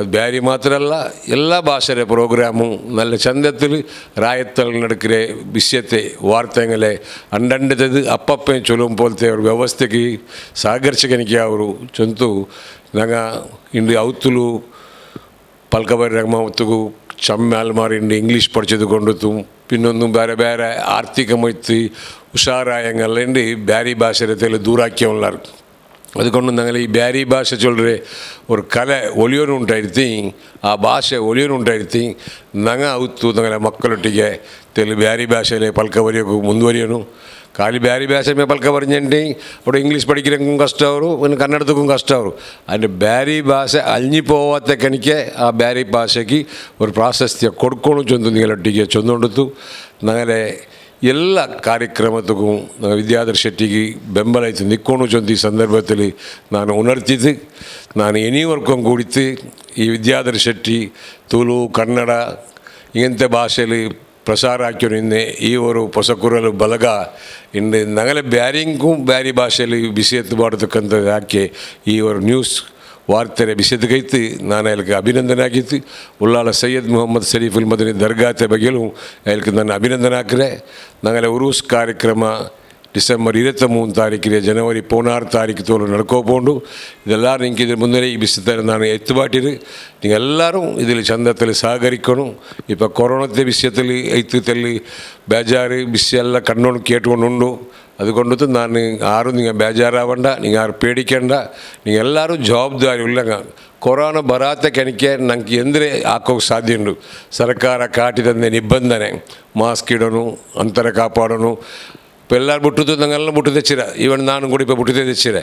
ಬ್ಯಾರಿ ಮಾತ್ರ ಅಲ್ಲ ಎಲ್ಲ ಭಾಷೆಯ ಪ್ರೋಗ್ರಾಮು നല്ല ചന്തത്തിൽ ರಾಯತ್ತಲ್ಲಿ നടക്കുന്ന വിഷയത്തെ വാർത്തകളെ അണ്ടണ്ടത് അപ്പപ്പയും ചൊല്ലും പോലത്തെ ഒരു വ്യവസ്ഥയ്ക്ക് സഹകരിച്ചെനിക്ക് ಅವರು ಚಂತು ನಂಗ ಇಂದು ಔತುಲು ಪಲ್ಕಬರಿ ರಂಗಮವತ್ತಗೂ ಚಮ್ಮ ಆಲ್ಮಾರಿಂಡು ಇಂಗ್ಲೀಷ್ പഠിച്ചത് കൊണ്ടെത്തും പിന്നൊന്നും ಬೇರೆ ಬೇರೆ ಆರ್ಥಿಕಮೈತಿ ಹುಷಾರಾಯಂಗಲ್ಲಂಡು ಬ್ಯಾರಿ ಭಾಷೆಯಲ್ಲಿ ದೂರಾಕ್ಯವುಳ್ಳಾರು അതുകൊണ്ട് ഞങ്ങൾ ഈ ಬ್ಯಾರಿ ಭಾಷೆ ചൊല്ലರೆ ഒരു കല ഒളിയോനുണ്ടായിരുത്തി ആ ഭാഷ ഒളിയോനുണ്ടായിരുത്തി ഞങ്ങൾ ഔത്തു ഞങ്ങളെ മക്കളൊಟ್ಟಿಗೆ തെല് ಬ್ಯಾರಿ ಭಾಷೆಯಲ್ಲಿ ಪಲ್ಕ ಬರೆಯೋಕು ಮುಂದುವರಿಯೋನು ಖಾಲಿ ಬ್ಯಾರಿ ಭಾಷೆ ಮೇಲೆ ಪಲ್ಕ ಬರೆഞ്ഞിട്ട് അവിടെ ಇಂಗ್ಲೀಷ್ പഠിக்கிறക്കും കഷ്ടമാവും പിന്നെ കന്നഡത്തക്കും കഷ്ടമാവും അതിൻ്റെ ಬ್ಯಾರಿ ಭಾಷೆ ಅಳಿഞ്ഞു പോവാത്ത കണിക്ക് ആ ಬ್ಯಾರಿ ಭಾಷೆಗೆ ഒരു ಪ್ರಾಶಸ್ತ್ಯ ಕೊಡ್ಕೊಂಡು ಚೊಂದು ನಿങ്ങളೊಟ್ಟಿಗೆ ಚೊಂದೊಂಡಿತು ഞങ്ങളെ ಎಲ್ಲ ಕಾರ್ಯಕ್ರಮಕ್ಕೂ ವಿದ್ಯಾಧರ ಶೆಟ್ಟಿಗೆ ಬೆಂಬಲ ಆಯಿತು ನಿಕ್ಕೊಂಡು ಚೊಂದು ಈ ಸಂದರ್ಭದಲ್ಲಿ ನಾನು ಉಣರ್ತಿದ್ದು ನಾನು ಎನಿವರ್ಕೊಂಡು ಕೂಡಿತ್ತು ಈ ವಿದ್ಯಾಧರ ಶೆಟ್ಟಿ ತುಳು ಕನ್ನಡ ಇಂಥ ಭಾಷೆಯಲ್ಲಿ ಪ್ರಸಾರ ಹಾಕಿರೋದ್ರಿಂದ ಈ ಒಂದು ಹೊಸಕುರಲು ಬಲಗ ಇಂದು ನಗಲೆ ಬ್ಯಾರಿಂಗೂ ಬ್ಯಾರಿ ಭಾಷೆಯಲ್ಲಿ ಬಿಸಿ ಎತ್ತಬಾರ್ದಕ್ಕಂಥದ್ದು ಹಾಕಿ ಈ ಒಂದು ನ್ಯೂಸ್ ವಾರ್ತೆಯ ವಿಷಯದಕ್ಕೈತಿ ನಾನು ಅದಕ್ಕೆ ಅಭಿನಂದನೆ ಆಗಿತ್ತು ಉಳ್ಳಾಲ ಸೈಯದ್ ಮೊಹಮ್ಮದ್ ಶರೀಫುಲ್ ಮದನಿ ದರ್ಗಾತೆ ಬಗ್ಗೆಯೂ ಅದಕ್ಕೆ ನನ್ನ ಅಭಿನಂದನೆ ಹಾಕಿದೆ ನಗಲೆ ಉರೂಸ್ ಕಾರ್ಯಕ್ರಮ ಡಿಸೆಂಬರ್ 23 ತಾರೀಕಿಗೆ ಜನವರಿ 16 ತಾರೀಕು ತೋಲು ನಡ್ಕೋಕೊಂಡು ಇದೆಲ್ಲರೂ ನಿಂಗೆ ಇದ್ರ ಮುಂದೆ ಈ ಬಿಸಿತಾರೆ ನಾನು ಎತ್ತುಬಾಟಿರು ನೀವೆಲ್ಲರೂ ഇതിൽ ചന്തത്തിൽ സഹകരിക്കണം ഇപ്പോൾ കൊറോണത്തെ വിഷയത്തിൽ എഴുത്തത്തിൽ ബേജാറ് വിഷയമെല്ലാം കണ്ണോണ്ട് കേട്ടുകൊണ്ടുണ്ടു അതുകൊണ്ട് ನಾನು ആരും നിങ്ങൾ ಬೇಜಾರಾവണ്ട നിങ്ങൾ ആരും പേടിക്കേണ്ട നിങ്ങൾ ಎಲ್ಲರೂ ಜವಾಬ್ದಾರಿ ಉಳ್ಳಂಗ ಕೊರೋನಾ ಬರಾತಕ್ಕೆ എനിക്ക് ನಂಗೆ ಎಂದರೆ ಹಾಕೋಕ್ಕೆ ಸಾಧ್ಯ ಉಂಟು ಸರ್ಕಾರ ಕಾಟಿದಂತೆ ನಿಬಂಧನೆ ಮಾಸ್ಕ್ ಇಡೋನು ಅಂತರ ಕಾಪಾಡೋನು ഇപ്പോൾ എല്ലാവരും മുട്ടത്ത് ഞങ്ങളെല്ലാം മുട്ടു തെച്ചിര ഈവൻ നാനും കൂടി ഇപ്പോൾ മുട്ടു തെച്ചിര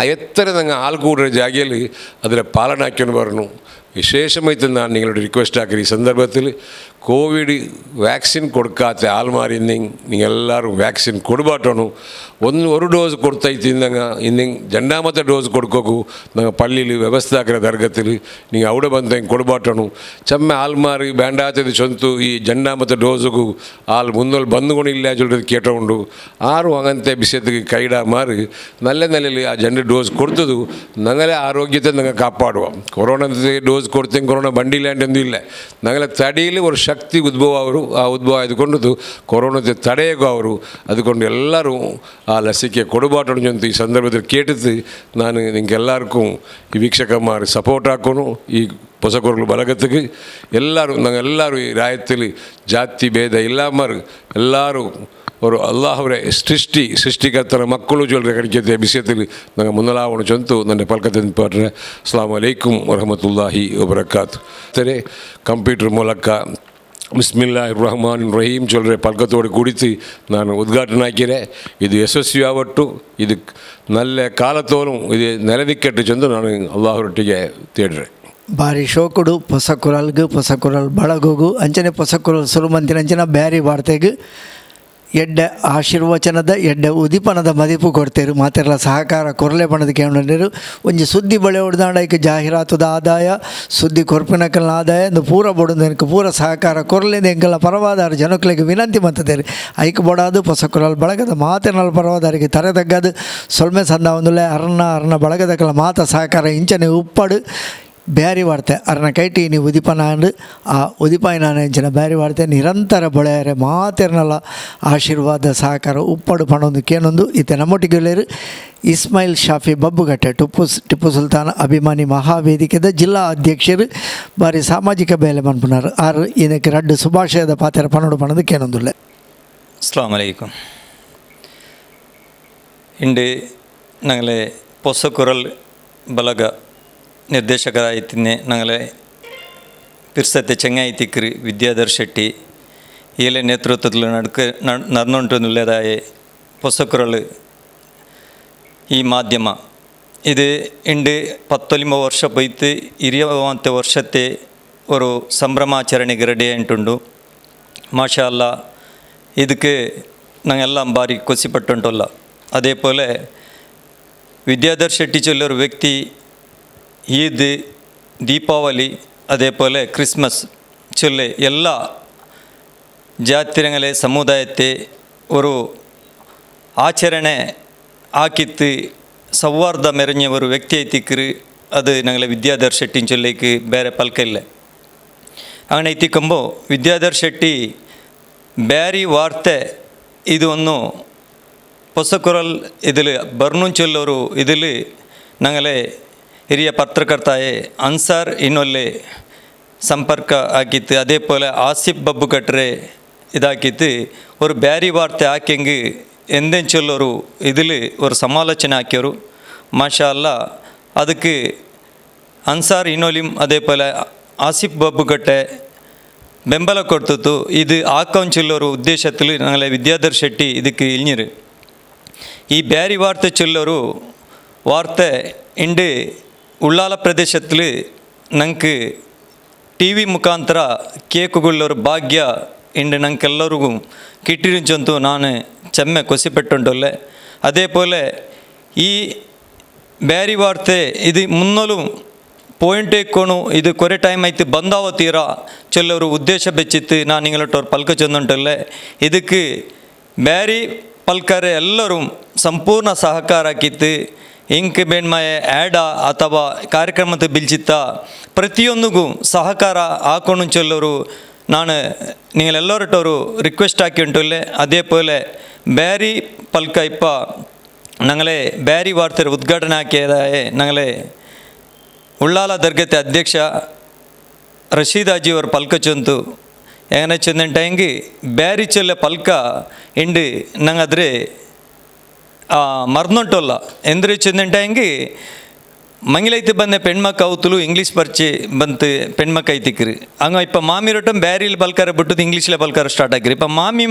എത്ര ഞങ്ങൾ ആൾ കൂടുന്ന ജാഗയിൽ അതിലെ പാലനാക്കിയെന്ന് പറഞ്ഞു വിശേഷമായിട്ട് ഞാൻ നിങ്ങളോട് റിക്വസ്റ്റ് ആക്കി ഈ സന്ദർഭത്തിൽ കോവിഡ് ವ್ಯಾಕ್ಸಿನ್ കൊടുക്കാത്ത ആൾമാരിന്ന് നിങ്ങളെല്ലാവരും ವ್ಯಾಕ್ಸಿನ್ ಕೊಡಬಾಟೋನು ഒരു ഡോസ് കൊടുത്തೈತಿ ಇನ್ನು രണ്ടാമത്തെ ഡോസ് കൊടുക്കൂ ഞങ്ങൾ പള്ളിയിൽ വ്യവസ്ഥാക്കിற ದರ್ಗത്തിൽ നിങ്ങൾ അവിടെ ಬಂದು ಕೊಡಬಾಟೋನು ಚಮ್ಮ ಆಲ್ಮಾರಿ ಬೇಂಡಾತದ ಚೊಂತು ಈ രണ്ടാമത്തെ ഡോസുಗೂ ಆಲ್ മുന്നോൽ ಬಂದುಕೊಂಡಿಲ್ಲ ಚೊಲ್ಲೋದು ಕೇಟೊಂಡು ಆರು അങ്ങനത്തെ വിഷയത്തിൽ കൈಡ മാറി നല്ല നിലയിൽ ആ 2 ഡോസ് കൊടുത്തതു ഞങ്ങളെ ആരോഗ്യത്തെ ഞങ്ങൾ കാപ്പാടുക കൊറോണത്തെ ഡോസ് കൊടുത്തെങ്കിൽ കൊറോണ ಬಂಡಿಲ್ಲಾಂಟೊಂದು ಇಲ್ಲ ഞങ്ങളെ ತಡೆಯಲಿ ഒരു ಶಕ್ತಿ ಉದ್ಭವ ಅವರು ಆ ಉದ್ಭವ ಆಯ್ದುಕೊಂಡದ್ದು ಕೊರೋನಾದ ತಡೆಯಗೂ ಅವರು അതുകൊണ്ട് ಎಲ್ಲರೂ ಆ ಲಸಿಕೆ ಕೊಡಬಾಟೊಂದು ಈ ಸಂದರ್ಭದಲ್ಲಿ ಕೇಟಿದ್ದು ನಾನು ನಿಮಗೆಲ್ಲರಿಗೂ ಈ ವೀಕ್ಷಕಮಾರು ಸಪೋರ್ಟ್ ಹಾಕೋನು ಈ ಹೊಸಕುರಲು ಬಲಗತ್ತಿಗೆ ಎಲ್ಲರೂ ನಾವೆಲ್ಲರೂ ಈ ರಾಯತ್ತಲ್ಲಿ ಜಾತಿ ಭೇದ ಇಲ್ಲಾಮರು ಎಲ್ಲರೂ ಅವರು ಅಲ್ಲಾಹವರೇ ಸೃಷ್ಟಿಕರ್ತರ ಮಕ್ಕಳು ಜೊಲ್ರೆ ಕಡಿಕೆ ವಿಷಯದಲ್ಲಿ ನಂಗೆ ಮುನ್ನಲಾವಣ ಚೊಂತು ನನ್ನ ಪಲ್ಕದಿಂದ ಪಟ್ರೆ ಅಸ್ಲಾಂ ಅಲೈಕುಂ ವರಹಮತುಲ್ಲಾಹಿ ವಬರಕಾತು ಸರಿ ಕಂಪ್ಯೂಟರ್ ಮೂಲಕ ಬಿಸ್ಮಿಲ್ಲಾಹಿರ್ ರಹಮಾನ್ ರಹೀಮ್ ಚೊಲ್ಲರೆ ಪಲ್ಕತೋடு ಕುಡಿತು ನಾನು ಉದ್ಘಾಟನೆ ಹಾಕಿರೆ ಇದು ಯಶಸ್ವಿಯಾವಟ್ಟು ಇದು ನಲ್ಲ ಕಾಲತೋലും ಇದು ನೆಲನಿಕ್ಕಟ್ಟು ಚಂದು ನಾನು ಅಲ್ಲಾಹರೊಟ್ಟಿಗೆ ತೇಡ್ರೆ ಭಾರಿ ಶೋಕುಡು ಹೊಸಕುರಲ್ಗೂ ಹೊಸಕುರಲ್ ಬಳಗೋಗು ಅಂಚನೆ ಹೊಸಕುರಲ್ ಸುರುಮಂತಿನ ಅಂಚನ ಬ್ಯಾರಿ ವಾರ್ತೆಗೆ ಎಡ್ಡೆ ಆಶೀರ್ವಚನದ ಎಡ್ಡೆ ಉದಿಪನದ ಮದಿಪು ಕೊಡ್ತೇರು ಮಾತೆಲ್ಲ ಸಹಕಾರ ಕೊರಲೆ ಬಣ್ಣದಕ್ಕೆ ಕೇಳಿರು ಒಂಜಿ ಸುದ್ದಿ ಬಳೆ ಹೊಡೆದಾಂಡಕ್ಕೆ ಜಾಹೀರಾತುದ ಆದಾಯ ಸುದ್ದಿ ಕೊರ್ಪಿನಕಲ್ನ ಆದಾಯ ಒಂದು ಪೂರ ಬೊಡೋದಕ್ಕೆ ಪೂರ ಸಹಕಾರ ಕೊರಲೆದ ಎಂಕಲ್ಲ ಪರವಾದಾರ ಜನಕ್ಲಿಗೆ ವಿನಂತಿ ಮಂತದೇರಿ ಐಕ್ ಬೊಡಾದು ಪೊಸಕುರಲ್ ಬಳಗದ ಮಾತಿನಲ್ಲಿ ಪರವಾದಾರಿಗೆ ತರೆ ತಗ್ಗದು ಸೊಲ್ಮೆ ಸಂದ ಒಂದುಲೆ ಅರ್ನ ಬಳಗದಕ್ಕೆಲ್ಲ ಮಾತ ಸಹಕಾರ ಇಂಚನೆ ಉಪ್ಪಡು ಬ್ಯಾರಿ ವಾರ್ತೆ ಅರ್ನ ಕೈಟಿ ನೀವು ಉದಿಪನಾಂಡು ಆ ಉದಿಪಾಯಿನ ಹೆಂಚಿನ ಬ್ಯಾರಿ ವಾರ್ತೆ ನಿರಂತರ ಬೊಳೆಯರೆ ಮಾತೆರ್ನಲ್ಲ ಆಶೀರ್ವಾದ ಸಹಕಾರ ಉಪ್ಪಡು ಪಣೊಂದು ಕೇನೊಂದು ಇತ್ತೆ ನಮ್ಮೊಟ್ಟಿಗೆಲ್ಲರು ಇಸ್ಮಾಯಿಲ್ ಶಾಫಿ ಬಬ್ಬುಗಟ್ಟೆ ಟಿಪ್ಪು ಸುಲ್ತಾನ್ ಅಭಿಮಾನಿ ಮಹಾವೇದಿಕೆದ ಜಿಲ್ಲಾ ಅಧ್ಯಕ್ಷರು ಬಾರಿ ಸಾಮಾಜಿಕ ಬೇಲೆ ಮನ್ಪುನಾರು ಆರು ಇದಕ್ಕೆ ರಡ್ಡು ಶುಭಾಶಯದ ಪಾತ್ರ ಪಣೋಡು ಪಣದು ಕೇನೊಂದುಲ್ಲೆ. ಅಸ್ಸಲಾಮು ಅಲೈಕುಂ. ಇಂಡು ഞങ്ങളെ പൊസക്കുറൽ ബലഗ ನಿರ್ದೇಶಕರಾಯಿತಿನ್ನೆ ഞങ്ങളെ ಪಿರ್ಸತ್ತೆ ಚೆಂಗಾಯಿತಿಕ್ರಿ ವಿದ್ಯಾಧರ್ ಶೆಟ್ಟಿ ಈಲೆ ನೇತೃತ್ವದಲ್ಲಿ നടന്നുകൊണ്ടുള്ളതായ പൊസക്കുറൽ ഈ മാധ്യമ ഇത് ഉണ്ട് 19 ವರ್ಷ പോയിട്ട് 20ാമത്തെ വർഷത്തെ ഒരു സംഭ്രമാചರಣೆಗೆ ರೆಡಿ ಆಂಟುಂಡು. ಮಾಷಾ ಅಲ್ಲಾ ಇದಕ್ಕೆ ഞങ്ങളെല്ലാം ಭಾರಿ ಖುಷಿಪಟ್ಟುಂಟಲ್ಲ. അതേപോലെ ವಿದ್ಯಾಧರ್ ಶೆಟ್ಟಿ ചൊല്ലൊരു വ്യക്തി ಈದ್ ದೀಪಾವಳಿ അതേപോലെ ಕ್ರಿಸ್ಮಸ್ ചൊല്ലെ എല്ലാ ജാതിരങ്ങളെ ಸಮುದಾಯത്തെ ഒരു ಆಚರಣೆ ಆಕಿತ್ತು ಸೌಹಾರ್ದ ಮೆರೆഞ്ഞ ഒരു വ്യക്തിയായിത്തിക്കറ് അത് ഞങ്ങളെ വിദ്യാധർ ಶೆಟ್ಟಿ ചൊല്ലേക്ക് ಬೇರೆ ಪಲ್ಕ ಇಲ್ಲ. അങ്ങനെ എത്തിക്കുമ്പോൾ ವಿದ್ಯಾಧರ್ ಶೆಟ್ಟಿ ಬ್ಯಾರಿ ವಾರ್ತೆ ಇದು ಒಂದು പൊസക്കുറൽ ഇതിൽ ಬರ್ನು ചൊല്ലൊരു ഇതിൽ ഞങ്ങളെ ಹಿರಿಯ ಪತ್ರಕರ್ತಾಯೇ ಅನ್ಸಾರ್ ಇನ್ನೊಲ್ಲೆ ಸಂಪರ್ಕ ಆಗಿತ್ತು. അതേപോലെ ಆಸಿಫ್ ಬಬ್ಬುಗಟ್ರೆ ಇದಾಕಿತ್ತು ഒരു ಬ್ಯಾರಿ ವಾರ್ತೆ ಹಾಕಿಂಗೆ ಎಂದೆಂದು ಚೊಲ್ಲೋರು ഇതിൽ ഒരു ಸಮಾಲೋಚನೆ ಹಾಕ್ಯವರು. ಮಾಷಾ ಅಲ್ಲಾ ಅದಕ್ಕೆ ಅನ್ಸಾರ್ ಇನ್ನೊಲಿಂ അതേപോലെ ಆಸಿಫ್ ಬಬ್ಬುಗಟ್ಟೆ ಬೆಂಬಲ ಕೊಡ್ತಿತ್ತು. ಇದು ಹಾಕೊಂಡು ಚೊಲ್ಲೋರು ಉದ್ದೇಶത്തിൽ ഞങ്ങളെ ವಿದ್ಯಾಧರ್ ಶೆಟ್ಟಿ ಇದಕ್ಕೆ ಇಳ್ഞ്ഞിರು. ಈ ಬ್ಯಾರಿ ವಾರ್ತೆ ಚೊಲ್ಲೋರು ವಾರ್ತೆ ಇಂಡು ಉಳ್ಳಾಲ ಪ್ರದೇಶದಲ್ಲಿ ನಂಗೆ ಟಿ ವಿ ಮುಖಾಂತರ ಕೇಕುಗೊಳ್ಳೋರು ಭಾಗ್ಯ ಇಂಡು ನಂಗೆಲ್ಲರಿಗೂ ಕಿಟ್ಟಿರಿಂಚಂತೂ ನಾನು ಚೆಮ್ಮೆ ಖುಷಿಪಟ್ಟುಂಟೊಲ್ಲೆ. അതേപോലെ ಈ ಬ್ಯಾರಿ ವಾರ್ತೆ ಇದು ಮುನ್ನಲು ಪಾಯಿಂಟ್ ಇಕ್ಕೋಣು ಇದು ಕೊರೆ ಟೈಮ್ ಆಯ್ತು ಬಂದಾವ ತೀರಾ ಚೊಲ್ಲೋರು ಉದ್ದೇಶ ಬೆಚ್ಚಿತ್ತು ನಾನು ನಿങ്ങളൊട്ടൊരു ಪಲ್ಕ ಚಂದುಂಟೊಲ್ಲೆ. ಇದಕ್ಕೆ ಬ್ಯಾರಿ ಪಲ್ಕರೆ ಎಲ್ಲರೂ ಸಂಪೂರ್ಣ ಸಹಕಾರ ಹಾಕಿತ್ತು. ಇಂಕ್ ಬೇಣ್ಮಯ ಆ್ಯಡ ಅಥವಾ ಕಾರ್ಯಕ್ರಮದ ಬಿಲ್ಚಿತ್ತ ಪ್ರತಿಯೊಂದಿಗೂ ಸಹಕಾರ ಹಾಕೊಂಡು ಚೊಲ್ಲೋರು ನಾನು ನೀವೆಲ್ಲರೊಟ್ಟವರು ರಿಕ್ವೆಸ್ಟ್ ಹಾಕಿ ಉಂಟುಲ್ಲೆ. അതേപോലെ ಬ್ಯಾರಿ ಪಲ್ಕ ಇಪ್ಪ ഞങ്ങളെ ಬ್ಯಾರಿ ವಾರ್ತೆ ಉದ್ಘಾಟನೆ ಹಾಕಿದಾಯೆ ഞങ്ങളെ ಉಳ್ಳಾಲ ದರ್ಗತೆ ಅಧ್ಯಕ್ಷ ರಶೀದಾಜಿಯವರು ಪಲ್ಕ ಚೊಂತು ಹೆಂಗನೆ ಚೊಂದಂಟಂಗೆ ಬ್ಯಾರಿ ಚೊಲ್ಲೆ ಪಲ್ಕ ಇಂಡು ನಂಗಾದ್ರೆ ಮರ್ನೊಂಟಲ್ಲ ಎಂದ್ರೆ ಚಂದಂಟಂಗೆ ಮಂಗಿಲೈತಿ ಬಂದೆ ಪೆಣ್ಮಕ್ಕ ಅವತುಲು ಇಂಗ್ಲೀಷ್ ಪರಿಚಯ ಬಂತು ಪೆಣ್ಮಕ್ಕ ಐತಿಕ್ರಿ ಹಂಗ ಇಪ್ಪ ಮಾಮಿ ರೊಟ್ಟಂ ಬ್ಯಾರಿಲಿ ಬಲ್ಕಾರ ಬಿಟ್ಟದು ಇಂಗ್ಲೀಷ್ಲೆ ಬಲ್ಕಾರ ಸ್ಟಾರ್ಟ್ ಆಗಿರಿ. ಇಪ್ಪ ಮಾಮಿ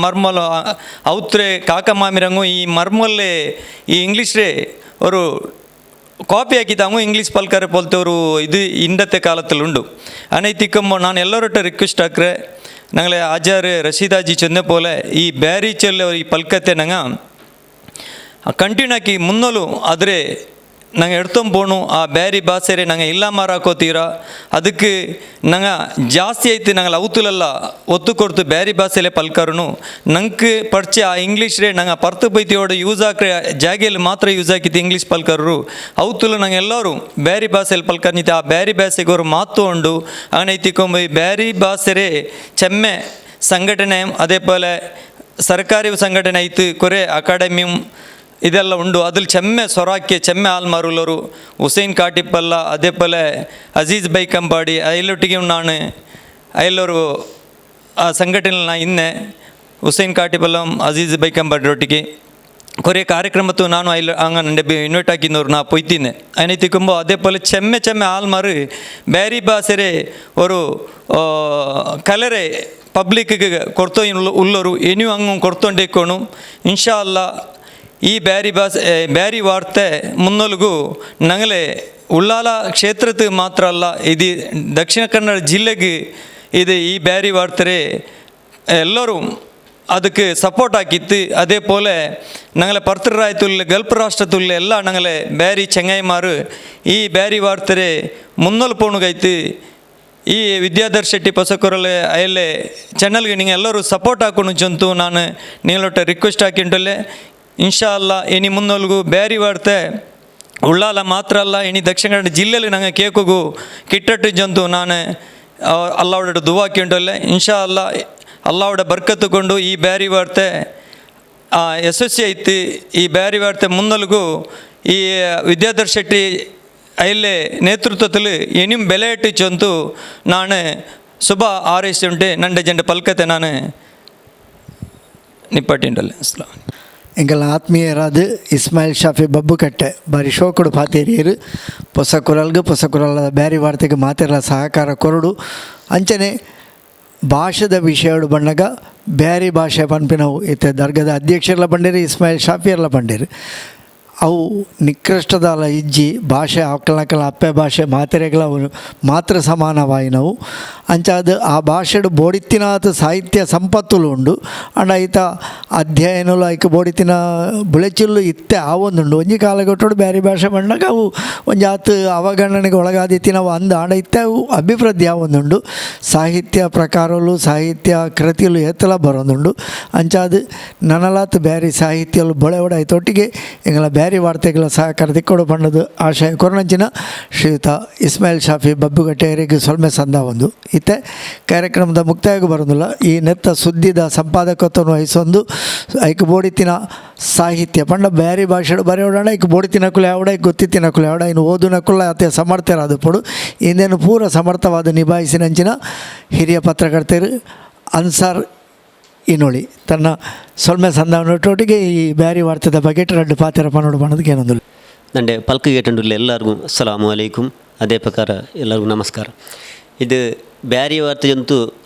ಮರ್ಮಲ್ ಅವತ್ರೆ ಕಾಕ ಮಾಮಿರಂಗು ಈ ಮರ್ಮಲ್ಲೇ ಈ ಇಂಗ್ಲೀಷ್ರೇ ಅವರು ಕಾಪಿ ಹಾಕಿದಂಗು ಇಂಗ್ಲೀಷ್ ಪಲ್ಕಾರ ಪೊಲ್ತವರು ಇದು ಇಂಡತೆ ಕಾಲತ್ತಲ್ಲುಂಡು. ಅನೈತಿಕ್ಕಮ್ಮ ನಾನು ಎಲ್ಲರೊಟ್ಟ ರಿಕ್ವೆಸ್ಟ್ ಹಾಕ್ರೆ ഞങ്ങളെ ആചാര്യ ರಶೀದಾಜಿ ಚಂದೆ പോലെ ಈ ಬ್ಯಾರಿ ಚೊಲ್ಲೆ ಈ ಪಲ್ಕತೆ ನಂಗೆ ಕಂಟಿನ್ಯೂ ಆಕಿ ಮುನ್ನಲು ಆದರೆ ನಂಗೆ ಎಡ್ತೊಂಬೋಣು ಆ ಬ್ಯಾರಿ ಭಾಷೆರೆ ನಂಗೆ ಇಲ್ಲ ಮಾರಾಕೋತೀರ ಅದಕ್ಕೆ ನಂಗೆ ಜಾಸ್ತಿ ಐತಿ ನಂಗೆ ಅವತುಲೆಲ್ಲ ಒತ್ತು ಕೊಡ್ತು ಬ್ಯಾರಿ ಭಾಷೆಲೆ ಪಲ್ಕರು ನಂಗೆ ಪರಿಚಯ ಆ ಇಂಗ್ಲೀಷ್ರೇ ನಂಗೆ ಪರ್ತು ಬೈತಿಯೋಡು ಯೂಸ್ ಹಾಕ್ರೆ ಜಾಗೆಯಲ್ಲಿ ಮಾತ್ರ ಯೂಸ್ ಹಾಕಿತ್ತು ಇಂಗ್ಲೀಷ್ ಪಲ್ಕರು ಅವತುಲು ನಂಗೆ ಎಲ್ಲರೂ ಬ್ಯಾರಿ ಭಾಷೆಯಲ್ಲಿ ಪಲ್ಕರ್ನಿತ್ತು. ಆ ಬ್ಯಾರಿ ಭಾಷೆಗೆ ಅವರು ಮಾತುಕೊಂಡು ಅವನೈತಿಕೊಂಬ ಬ್ಯಾರಿ ಭಾಷೆರೆ ಚೆಮ್ಮೆ ಸಂಘಟನೆ അതേപോലെ ಸರ್ಕಾರಿ ಸಂಘಟನೆ ಐತು ಕೊರೆ ಅಕಾಡೆಮಿಯಂ ಇದೆಲ್ಲ ಉಂಡು. ಅದ್ರಲ್ಲಿ ಚೆಮ್ಮೆ ಸೊರಾಕೆ ಚೆಮ್ಮೆ ಆಲ್ಮಾರುಲರು ಹುಸೇನ್ ಕಾಟಿಪ್ಪಲ್ಲ അതേപോലെ ಅಜೀಜ್ ಬೈ ಕಂಬಾಡಿ ಅಯಲೊಟ್ಟಿಗೆ ನಾನು ಅಯಲ್ಲರು ಆ ಸಂಘಟನೆಯಲ್ಲಿ ನಾ ಇನ್ನೆ ಹುಸೇನ್ ಕಾಟಿಪಲ್ಲಂ ಅಜೀಜ್ ಬೈ ಕಂಬಾಡಿ ಒಟ್ಟಿಗೆ ಕೊರೆ ಕಾರ್ಯಕ್ರಮತ್ತು ನಾನು ಅಯ್ಲ ಹಂಗ ನಂಡೆ ಇನ್ವೈಟ್ ಹಾಕಿದ್ದವ್ರು ನಾ ಪೊಯ್ತೀನಿ ಅನೈತಿಕೊಂಬ. അതേപോലെ ಚೆಮ್ಮೆ ಚೆಮ್ಮೆ ಆಲ್ಮಾರು ಬ್ಯಾರಿ ಭಾಷೆರೆ ഒരു ಕಲರೆ ಪಬ್ಲಿಕ್ಗೆ ಕೊಡ್ತೋ ಉಳ್ಳೋರು ಏನೂ ಹಂಗೆ ಕೊಡ್ತೊಂಡೇಕೋಣು. ಇನ್ಶಾ ಅಲ್ಲಾ ಈ ಬ್ಯಾರಿ ವಾರ್ತೆ ಮುನ್ನೊಲಗು ഞങ്ങളെ ಉಳ್ಳಾಲ ಕ್ಷೇತ್ರಕ್ಕೆ ಮಾತ್ರ ಅಲ್ಲ ಇದು ದಕ್ಷಿಣ ಕನ್ನಡ ಜಿಲ್ಲೆಗೆ ಇದು ಈ ಬ್ಯಾರಿ ವಾರ್ತೆ ಎಲ್ಲರೂ ಅದಕ್ಕೆ ಸಪೋರ್ಟ್ ಹಾಕಿತ್ತು. ಅದೇ ಪೋಲೆ ഞങ്ങളെ പുറത്ത് രാജ്യത്തുള്ള ഗൾഫ് രാഷ്ട്രത്തുള്ള എല്ലാ ഞങ്ങളെ ಬ್ಯಾರಿ ಚೆಂಗಾಯಿಮಾರು ಈ ಬ್ಯಾರಿ ವಾರ್ತೆರೆ ಮುನ್ನಲು ಪೋಣುಗೈತು ಈ ವಿದ್ಯಾಧರ್ ಶೆಟ್ಟಿ ಪೊಸಕೊರಲೆ ಅಯಲ್ಲೇ ಚಾನಲ್ಗೆ ನೀವು ಎಲ್ಲರೂ ಸಪೋರ್ಟ್ ಹಾಕೊಂಡು ಜಂತು ನಾನು ನೀಲೊಟ್ಟ ರಿಕ್ವೆಸ್ಟ್ ಹಾಕಿಂಟಲ್ಲೇ ಇನ್ಶಾ ಅಲ್ಲಾ ಇನಿ ಮುನ್ನಲ್ಗೂ ಬ್ಯಾರಿ ವಾರ್ತೆ ಉಳ್ಳಾಲ ಮಾತ್ರ ಅಲ್ಲ ಇನಿ ದಕ್ಷಿಣ ಕನ್ನಡ ಜಿಲ್ಲೆಯಲ್ಲಿ ನಂಗೆ ಕೇಕೋಗು ಕಿಟ್ಟಟ್ಟು ಜಂತು ನಾನು ಅಲ್ಲಾವಡ ದುವಾ ಹಾಕಿಂಟಲ್ಲೇ ಇನ್ಶಾ ಅಲ್ಲಾ ಅಲ್ಲಾವಡ ಬರ್ಕತ್ತುಕೊಂಡು ಈ ಬ್ಯಾರಿ ವಾರ್ತೆ ಯಶಸ್ವಿ ಐತಿ. ಈ ಬ್ಯಾರಿ ವಾರ್ತೆ ಮುನ್ನಲ್ಗೂ ಈ ವಿದ್ಯಾಧರ್ ಶೆಟ್ಟಿ ಅಲ್ಲೇ ನೇತೃತ್ವದಲ್ಲಿ ಇನಿಮ್ ಬೆಲೆ ಇಟ್ಟಿಚ್ಚಂತೂ ನಾನು ಶುಭ ಹಾರೈಸುಂಟೆ ನಂಡೆ ಜಂಡೆ ಪಲ್ಕತೆ ನಾನು ನಿಪ್ಪಟ್ಟಿಂಡಲ್ಲ. ಅಸ್ಲಾಂ எங்கள் ஆத்மீயராது இஸ்மாயில் ஷாஃபி பப்பு கட்டೆ ಬಾರಿ ಶೋಕುಡು ಪಾತೇರಿಯರು ಹೊಸ ಕುರಲ್ದ ಬ್ಯಾರಿ ವಾರ್ತೆಗೆ ಮಾತೆಲ್ಲ ಸಹಕಾರ ಕೊರಡು ಅಂಚನೆ ಭಾಷೆದ ವಿಷಯಗಳು ಬಂದಾಗ ಬ್ಯಾರಿ ಭಾಷೆ ಪನ್ಪಿನವು ಇತ್ತೆ ದರ್ಗದ ಅಧ್ಯಕ್ಷರೆಲ್ಲ ಬಂಡೇರಿ ಇಸ್ಮಾಯಿಲ್ ಶಾಫಿಯರ್ಲ ಬಂಡೇರಿ ಅವು ನಿಕೃಷ್ಟದಾಲ ಇಜ್ಜಿ ಭಾಷೆ ಆಕಲಕಲ ಅಪ್ಪೆ ಭಾಷೆ ಮಾತೆರೆಗಳ ಮಾತ್ರ ಸಮಾನವಾಯಿನವು ಅಂಚಾದ ಆ ಭಾಷೆಡು ಬೋಡಿತ್ತಿನಾತ ಸಾಹಿತ್ಯ ಸಂಪತ್ತುಲು ಉಂಡು ಅಂಡ ಐತ ಅಧ್ಯಯನಲು ಐಕ ಬೋಡಿತ್ತಿನ ಬುಳೆಚಿಲ್ಲು ಇತ್ತೆ ಆವೊಂದುಂಡು ಒಂಜಿ ಕಾಲಘಟ್ಟೋಡು ಬ್ಯಾರಿ ಭಾಷೆ ಬಂದಾಗ ಅವು ಒಂಜಿ ಆತು ಅವಗಣನೆಗೆ ಒಳಗಾದಿತ್ತಿನವು ಅಂದ ಆಂಡ ಇತ್ತೆ ಅವು ಅಭಿವೃದ್ಧಿ ಆವೊಂದುಂಡು ಸಾಹಿತ್ಯ ಪ್ರಕಾರಲು ಸಾಹಿತ್ಯ ಕೃತಿಲು ಎತ್ತಲ ಬರೋದುಂಡು ಅಂಚಾದ ನನಲಾತು ಬ್ಯಾರಿ ಸಾಹಿತ್ಯಲು ಬೊಳೆ ಒಡಾಯ್ತೊಟ್ಟಿಗೆ ಎಂಗಳ ಬ್ಯಾರಿ ವಾರ್ತೆಗಳ ಸಹಕಾರ ದಿಕ್ಕೊಡು ಬಣ್ಣದ ಆಶಯ ಕೊರನಂಚಿನ ಶ್ರೀಯುತ ಇಸ್ಮಾಯಿಲ್ ಶಾಫಿ ಬಬ್ಬುಗಟ್ಟೆಯರಿಗೆ ಸೊಲ್ಮೆ ಸಂದ ಒಂದು ಇತ್ತೆ ಕಾರ್ಯಕ್ರಮದ ಮುಕ್ತಾಯಗೂ ಬರೋದಿಲ್ಲ. ಈ ನೆತ್ತ ಸುದ್ದಿದ ಸಂಪಾದಕತ್ವವನ್ನು ವಹಿಸೊಂದು ಐಕ ಬೋಡಿತಿನ ಸಾಹಿತ್ಯ ಪಂಡ ಬ್ಯಾರಿ ಭಾಷೆ ಬರೆಯೋಣ ಐಕ ಬೋಡಿತಿನ ಕುಲೆ ಆವಡ ಐಕ ಗೊತ್ತಿತ್ತಿನ ಕುಲೆ ಆವಡ ಇನ್ನು ಓದುನ ಕುಲ್ಲ ಅತ್ತೆ ಸಮರ್ಥರಾದ ಪಡು ಇಂದೇನು ಪೂರ ಸಮರ್ಥವಾದ ನಿಭಾಯಿಸಿನಂಚಿನ ಹಿರಿಯ ಪತ್ರಕರ್ತರು ಅನ್ಸಾರ್ ಇನ್ನೊಳಿ ತನ್ನ ಸೊಲ್ಮೆ ಸಂಧಾನೊಟ್ಟೊಟ್ಟಿಗೆ ಈ ಬ್ಯಾರಿ ವಾರ್ತೆದ ಬಗ್ಗೆ ಎರಡು ಪಾತ್ರ ಪನ್ನೋಡು ಬಣ್ಣದಕ್ಕೆ ಏನೊಂದು ನಂಡೆ ಪಲ್ಕ ಗೇಟಂಡುಲ್ಲ ಎಲ್ಲರಿಗೂ ಅಸ್ಸಲಾಮು ಅಲೈಕುಮ್. ಅದೇ ಪ್ರಕಾರ ಎಲ್ಲರಿಗೂ ನಮಸ್ಕಾರ. ಇದು ಬ್ಯಾರಿ ವಾರ್ತೆ ಜಂತು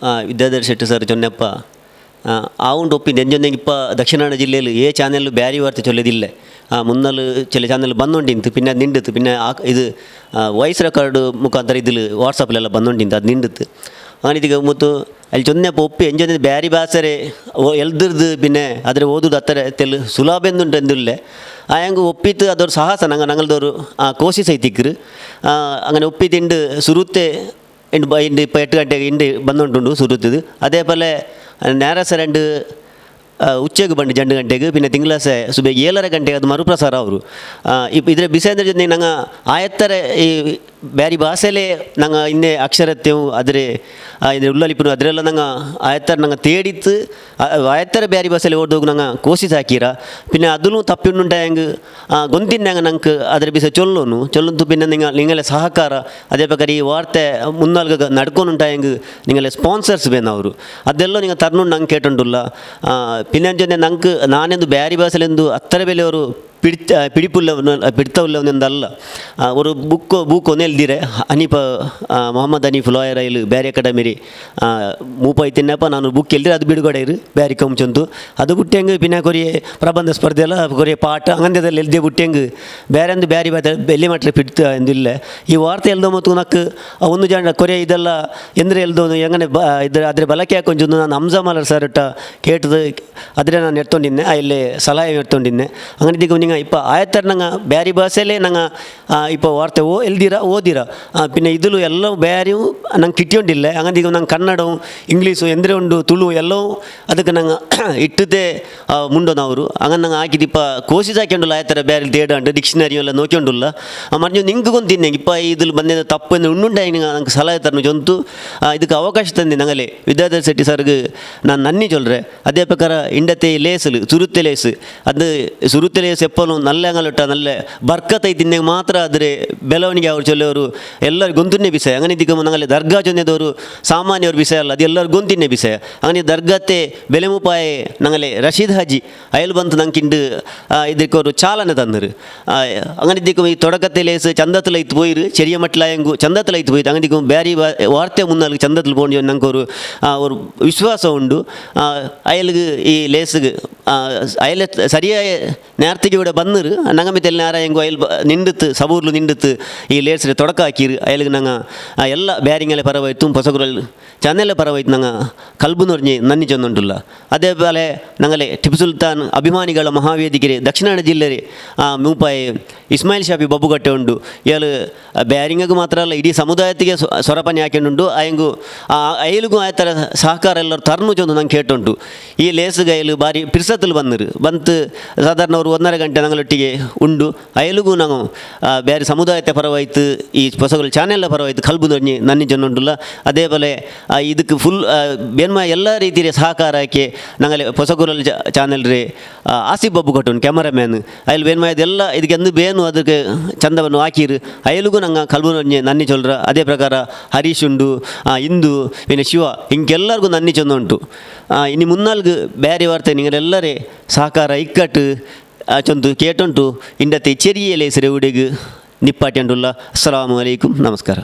ವಿದ್ಯಾಧರ್ ಶೆಟ್ಟಿ ಸರ್ ಚೊನ್ನೆಪ್ಪ ಆವುಂಡು ಒಪ್ಪಿಂದು ಎಂಜೊಂದೆ ಇಪ್ಪ ದಕ್ಷಿಣ ಕನ್ನಡ ಜಿಲ್ಲೆಯಲ್ಲಿ ಏ ಚಾನೆಲ್ ಬ್ಯಾರಿ ವಾರ್ತೆ ಚೊಲ್ಲೆದಿಲ್ಲ ಮುನ್ನಲು ಚೆಲ್ಲ ಚಾನೆಲ್ ಬಂದೊಂಡಿಂತು ಪಿನ್ನ ಅದು ನಿಂಡಿತ್ತು ಪಿನ್ನ ಇದು ವಾಯ್ಸ್ ರೆಕಾರ್ಡ್ ಮುಖಾಂತರ ಇದಿಲ್ಲ ವಾಟ್ಸಪ್ಲೆಲ್ಲ ಬಂದೊಂಡಿಂತು ಅದು ನಿಂಡಿತ್ತು ಅವನಿದೀಗ ಮತ್ತು ಅಲ್ಲಿ ಚೊನ್ನೆಪ್ಪ ಒಪ್ಪಿ ಎಂಜೊಂದೆ ಬ್ಯಾರಿ ಭಾಷೆ ಎಲ್ದಿರ್ದು ಪಿನ್ನೆ ಆದರೆ ಓದುದು ಹತ್ತರ ತೆಲು ಸುಲಭೆಂದುಂಟು ಎಂದಿಲ್ಲ ಹೆಂಗೆ ಒಪ್ಪಿತ್ತು ಅದವ್ರು ಸಾಹಸ ನಂಗಲ್ದವರು ಕೋಶಿ ಸೈತಿಕ್ರು അങ്ങനെ ಒಪ್ಪಿದ್ದು ಸುರುತ್ತೆ ಇಂಡು 8 ಗಂಟೆಗೆ ಇಂಡು ಬಂದುಂಟುಂಡು ಸುರುತ್ತದು ಅದೇ ಪಲೆ ನೇರಸ 2 ಉಚ್ಚೆಗೆ ಬಂದು 2 ಗಂಟೆಗೆ ಪಿನ್ನ ತಿಂಗಳಾಸೆ ಸುಬೆ 7 ಗಂಟೆಗೆ ಅದು ಮರುಪ್ರಸಾರ ಅವರು ಇದ್ರೆ ಬಿಸೇಂದ್ರ ಜೊತೆ ನಂಗೆ ಆಯತ್ತರ ಈ ಬ್ಯಾರಿ ಭಾಷೆಲೇ ನಂಗೆ ಇನ್ನೇ ಅಕ್ಷರತ್ಯವು ಆದರೆ ಇದ್ರೆ ಉಳ್ಳಲಿಪ್ಪು ಅದರೆಲ್ಲ ನಂಗೆ ಆಯತ್ತರ ನಂಗೆ ತೇಡಿತ್ತು ಆಯತ್ತರ ಬ್ಯಾರಿ ಭಾಷೆಲಿ ಓದೋಗಿ ನಂಗೆ ಕೋಶಿಸ್ ಹಾಕಿರ ಪಿನ್ನ ಅದೂ ತಪ್ಪಿಂಡುಂಟ ಹೆಂಗೆ ಗೊಂತಿನಂಗೆ ನಂಗೆ ಅದ್ರ ಬಿಸ ಚೊಲ್ಲೊಂದು ಪಿನ್ನ ನಿಂಗೆಲ್ಲ ಸಹಕಾರ ಅದೇ ಪ್ರಕಾರ ಈ ವಾರ್ತೆ ಮುನ್ನಾಲ್ಗ ನಡ್ಕೊಂಡುಂಟ ಹೆಂಗೆ ನಿಂಗೆಲ್ಲ ಸ್ಪಾನ್ಸರ್ಸ್ ಬೇನ ಅವರು ಅದೆಲ್ಲ ನಿಂಗೆ ತರ್ನುಂಡು ನಂಗೆ ಕೇಟುಂಡುಲ್ಲ ಪಿನ್ನ ಜೊತೆ ನಂಗೆ ನಾನೆಂದು ಬ್ಯಾರಿ ಭಾಷೆಲೆಂದು ಹತ್ತರ ಬೆಲೆಯವರು പിടുത്തമില്ലൊന്നല്ല ഒരു ബുക്ക് ഒന്ന് എഴുതിരെ ഹനീഫ് ಮೊಹಮ್ಮದ್ ಹನೀಫ್ ಲಾಯರ್ ಇಲ್ಲಿ ಬ್ಯಾರಿ ಅಕಾಡೆಮಿರಿ ಮೂಪೈತಿನ್ನಪ್ಪ ನಾನು ಬುಕ್ ಎಲ್ದಿರೆ ಅದು ಬಿಡುಗಡೆ ಇರು ಬ್ಯಾರಿ ಕಂಚಂತು ಅದು ಬಿಟ್ಟಂಗೆ ಪಿನ್ನ ಕೊರಿಯೆ ಪ್ರಬಂಧ ಸ್ಪರ್ಧೆ ಎಲ್ಲ ಕೊರಿಯೆ ಪಾಠ ಅಂಗಂದ್ಯದಲ್ಲಿ ಎಲ್ದೆ ಬಿಟ್ಟಂಗೆ ಬೇರೆ ಒಂದು ಬ್ಯಾರಿ ಬಾತ ಬೆಲ್ಲಿ ಮಟ್ರೆ ಬಿಡ್ತ ಎಂದಿಲ್ಲ ಈ ವಾರ್ತೆ ಎಲ್ದೋ ಮತ್ತು ನಕ್ಕು ಒಂದು ಜನ ಕೊರಿಯೆ ಇದೆಲ್ಲ ಎಂದ್ರೆ ಎಲ್ದೋನು ಹೆಂಗನೆ ಇದ್ರೆ ಅದ್ರ ಬಲಕ್ಕೆ ಹಾಕೊಂಚು ನಾನು ಹಂಸಾ ಮಲರ್ ಸರ್ ಕೇಟದು ಅದ್ರೆ ನಾನು ಎಡ್ತೊಂಡಿದ್ದೆ ಇಲ್ಲಿ ಸಲಹೆ ಎಡ್ತೊಂಡಿದ್ದೆ ಅಂಗಡಿಗೆ ನಿಂಗೆ ಇಪ್ಪ ಆಯ್ತಾರೆ ನಂಗೆ ಬ್ಯಾರಿ ಭಾಷೆಯಲ್ಲೇ ನಂಗೆ ಇಪ್ಪ ವಾರ್ತೆ ಓದಿರ ಪಿನ್ನ ಇದಲು ಎಲ್ಲ ಬ್ಯಾರಿಯೂ ನಂಗೆ ಕಿಟ್ಟಿಕೊಂಡಿಲ್ಲ ಹಂಗಂದೀಗ ನಂಗೆ ಕನ್ನಡ ಇಂಗ್ಲೀಷು ಎಂದ್ರೆ ಉಂಡು ತುಳು ಎಲ್ಲವೂ ಅದಕ್ಕೆ ನಂಗೆ ಇಟ್ಟದೇ ಮುಂಡೋನವರು ಹಂಗಂದು ನಂಗೆ ಹಾಕಿದಿಪ್ಪ ಕೋಶಿಸ್ ಹಾಕ್ಯಂಡುಲ್ಲ ಆಯ್ತಾರೆ ಬ್ಯಾರಿ ತೇಡಂಡು ಡಿಕ್ಷನರಿ ಎಲ್ಲ ನೋಡ್ಕೊಂಡಿಲ್ಲ ಮತ್ತೆ ನಿಂಗೆ ಗೊಂತಿದ್ದೆ ಇಪ್ಪ ಇದ್ರಲ್ಲಿ ಬಂದಿದ್ದ ತಪ್ಪು ಎಂದು ಉಂಡುಂಟ ನಂಗೆ ಸಲಹೆ ತರನು ಜೊಂತು ಇದಕ್ಕೆ ಅವಕಾಶ ತಂದೆ ನಂಗಲ್ಲಿ ವಿದ್ಯಾಧರ್ ಶೆಟ್ಟಿ ಸರ್ಗೆ ನಾನು ನನ್ನಿ ಚೊಲ್ರೆ ಅದೇ ಪ್ರಕಾರ ಇಂಡತೆ ಲೇಸಲು ಸುರುತ್ತೆ ಲೇಸು ಅದು ಸುರುತ್ತೆ ಲೇಸ್ ಎಪ್ಪಲು ನಲ್ಲೆ ಅಂಗಲೊಟ್ಟ ನಲ್ಲೆ ಬರ್ಕತೈ ತಿನ್ನೆಗೆ ಮಾತ್ರ ಆದರೆ ಬೆಳವಣಿಗೆ ಅವ್ರು ಚೊಲ್ಲೆಯವರು ಎಲ್ಲರೂ ಗೊಂತುನ್ನೇ ವಿಷಯ ಅಂಗನಿ ದಿಕ್ಕ ನಂಗಲ್ಲಿ ದರ್ಗಾ ಜೊನ್ನೆದವರು ಸಾಮಾನ್ಯವ್ರ ವಿಷಯ ಅಲ್ಲ ಅದು ಎಲ್ಲರೂ ಗೊಂತಿನ್ನೇ ವಿಷಯ ಅಂಗನಿ ದರ್ಗತ್ತೆ ಬೆಲೆ ಮುಪಾಯೆ ನಂಗಲ್ಲಿ ರಶೀದ್ ಹಾಜಿ ಅಯಲ್ ಬಂತು ನಂಗಿಂಡು ಇದಕ್ಕೆ ಅವರು ಚಾಲನೆ ತಂದರು ಅಂಗನಿ ದಿಕ್ಕ ಈ ತೊಡಕತ್ತೆ ಲೇಸ್ ಚಂದத்தில் ಐತು போயிரு ചെറിയ മട്ടിലായെങ്കു ചന്തത്തിൽ ಐತು പോയിട്ട് അങ്ങനെ ದಿಕ್ಕ ಬ್ಯಾರಿ ವಾರ್ತೆ ಮುನ್ನಾಲ್ಕು ಚಂದത്തിൽ പോകണ്ടി ನಂಗೆ ಅವರು ஒரு ವಿಶ್ವಾಸ ಉಂಡು ಅಯಲ್ಗೆ ಈ ಲೇಸ್ಗೆ ಅಯಲ ಸರಿಯಾದ നേരത്തേക്ക് ഇവിടെ ಕೂಡ ಬಂದರು ನಂಗೆ ಮಿತ್ತಲ್ಲಿ ನಾರ ಹೆಂಗೋ ಇಲ್ಲಿ ನಿಂಡಿತ್ತು ಸಬೂರ್ಲು ನಿಂಡಿತ್ತು ಈ ಲೇಟ್ಸ್ರೆ ತೊಡಕ ಹಾಕಿರು ಅಯ್ಯಲಿಗೆ ನಂಗೆ ಎಲ್ಲ ಬ್ಯಾರಿಂಗೆಲ್ಲ ಪರವಾಯ್ತು ಪೊಸಗುರಲ್ಲಿ ಚಾನೆಲ್ಲ ಪರವಾಯ್ತು ನಂಗೆ ಕಲ್ಬುನೊರ್ಜಿ ನನ್ನಿ ಚಂದುಂಟುಲ್ಲ ಅದೇ ಬೇಲೆ ನಂಗಲೆ ಟಿಪ್ಪು ಸುಲ್ತಾನ್ ಅಭಿಮಾನಿಗಳ ಮಹಾವೇದಿಕೆ ದಕ್ಷಿಣ ಕನ್ನಡ ಜಿಲ್ಲೆ ಮೂಪಾಯಿ ಇಸ್ಮಾಯಿಲ್ ಶಾಫಿ ಬಬ್ಬುಗಟ್ಟೆ ಉಂಡು ಏಳು ಬ್ಯಾರಿಂಗಿಗೆ ಮಾತ್ರ ಅಲ್ಲ ಇಡೀ ಸಮುದಾಯತ್ತಿಗೆ ಸ್ವರಪನಿ ಹಾಕೊಂಡುಂಡು ಅಯ್ಯಂಗು ಅಯ್ಯಲಿಗೂ ಆ ಥರ ಸಹಕಾರ ಎಲ್ಲರೂ ತರ್ನು ಚಂದು ನಂಗೆ ಕೇಟುಂಟು ಈ ಲೇಸ್ಗೆ ಅಯ್ಯಲು ಬಾರಿ ಪಿರ್ಸತ್ತಲು ಬಂತು ಸಾಧಾರಣ ಅವರು 1.5 ಗಂಟೆ ನಂಗಳೊಟ್ಟಿಗೆ ಉಂಡು ಅಯ್ಯಲಿಗೂ ನಾವು ಬೇರೆ ಸಮುದಾಯದ ಪರವಾಯ್ತು ಈ ಹೊಸಗಳು ಚಾನೆಲ್ಲ ಪರವಾಯ್ತು ಕಲ್ಬು ನನ್ನಿ ಜನ ಉಂಟುಲ್ಲ ಅದೇ പോലെ ಇದಕ್ಕೆ ಫುಲ್ ಬೇನ್ಮ ಎಲ್ಲ ರೀತಿಯ ಸಹಕಾರಕ್ಕೆ ನಂಗಲೆ ಹೊಸಗುರಲ್ಲಿ ಚಾನೆಲ್ ರೇ ಆಸಿಫ್ ಬಬ್ಬು ಕಟ್ಟುಂಡು ಕ್ಯಾಮರಾಮ್ಯಾನ್ ಅಯ್ಯಲ್ಲಿ ಬೇನ್ಮ ಇದೆಲ್ಲ ಇದಕ್ಕೆ ಅಂದು ಬೇನು ಅದಕ್ಕೆ ಚಂದವನ್ನು ಹಾಕಿರು ಅಯ್ಯಲಿಗೂ ನಂಗೆ ಕಲ್ಬು ನನ್ನಿ ಚೊಲ್ರ ಅದೇ ಪ್ರಕಾರ ಹರೀಶ್ ಉಂಡು ಇಂದು പിന്നെ ಶಿವ ಹಿಂಗೆಲ್ಲರಿಗೂ ನನ್ನಿ ಚಂದ ಉಂಟು ಇನ್ನು ಮುನ್ನಾಲ್ಗು ಬೇರೆ ವಾರ್ತೆ ನಿಂಗೆಲ್ಲರೇ ಸಹಕಾರ ಇಕ್ಕಟ್ಟು ಚೊಂದು ಕೇಟುಂಟು ಇಂಡತ್ತೆ ಚೆರಿಯಲೆ ಹೆಸರು ಉಡೆಗು ನಿಪ್ಪಾಟಿ ಅಂಡುಲ್ಲ ಅಸ್ಸಲಾಮು ಅಲೈಕುಂ ನಮಸ್ಕಾರ.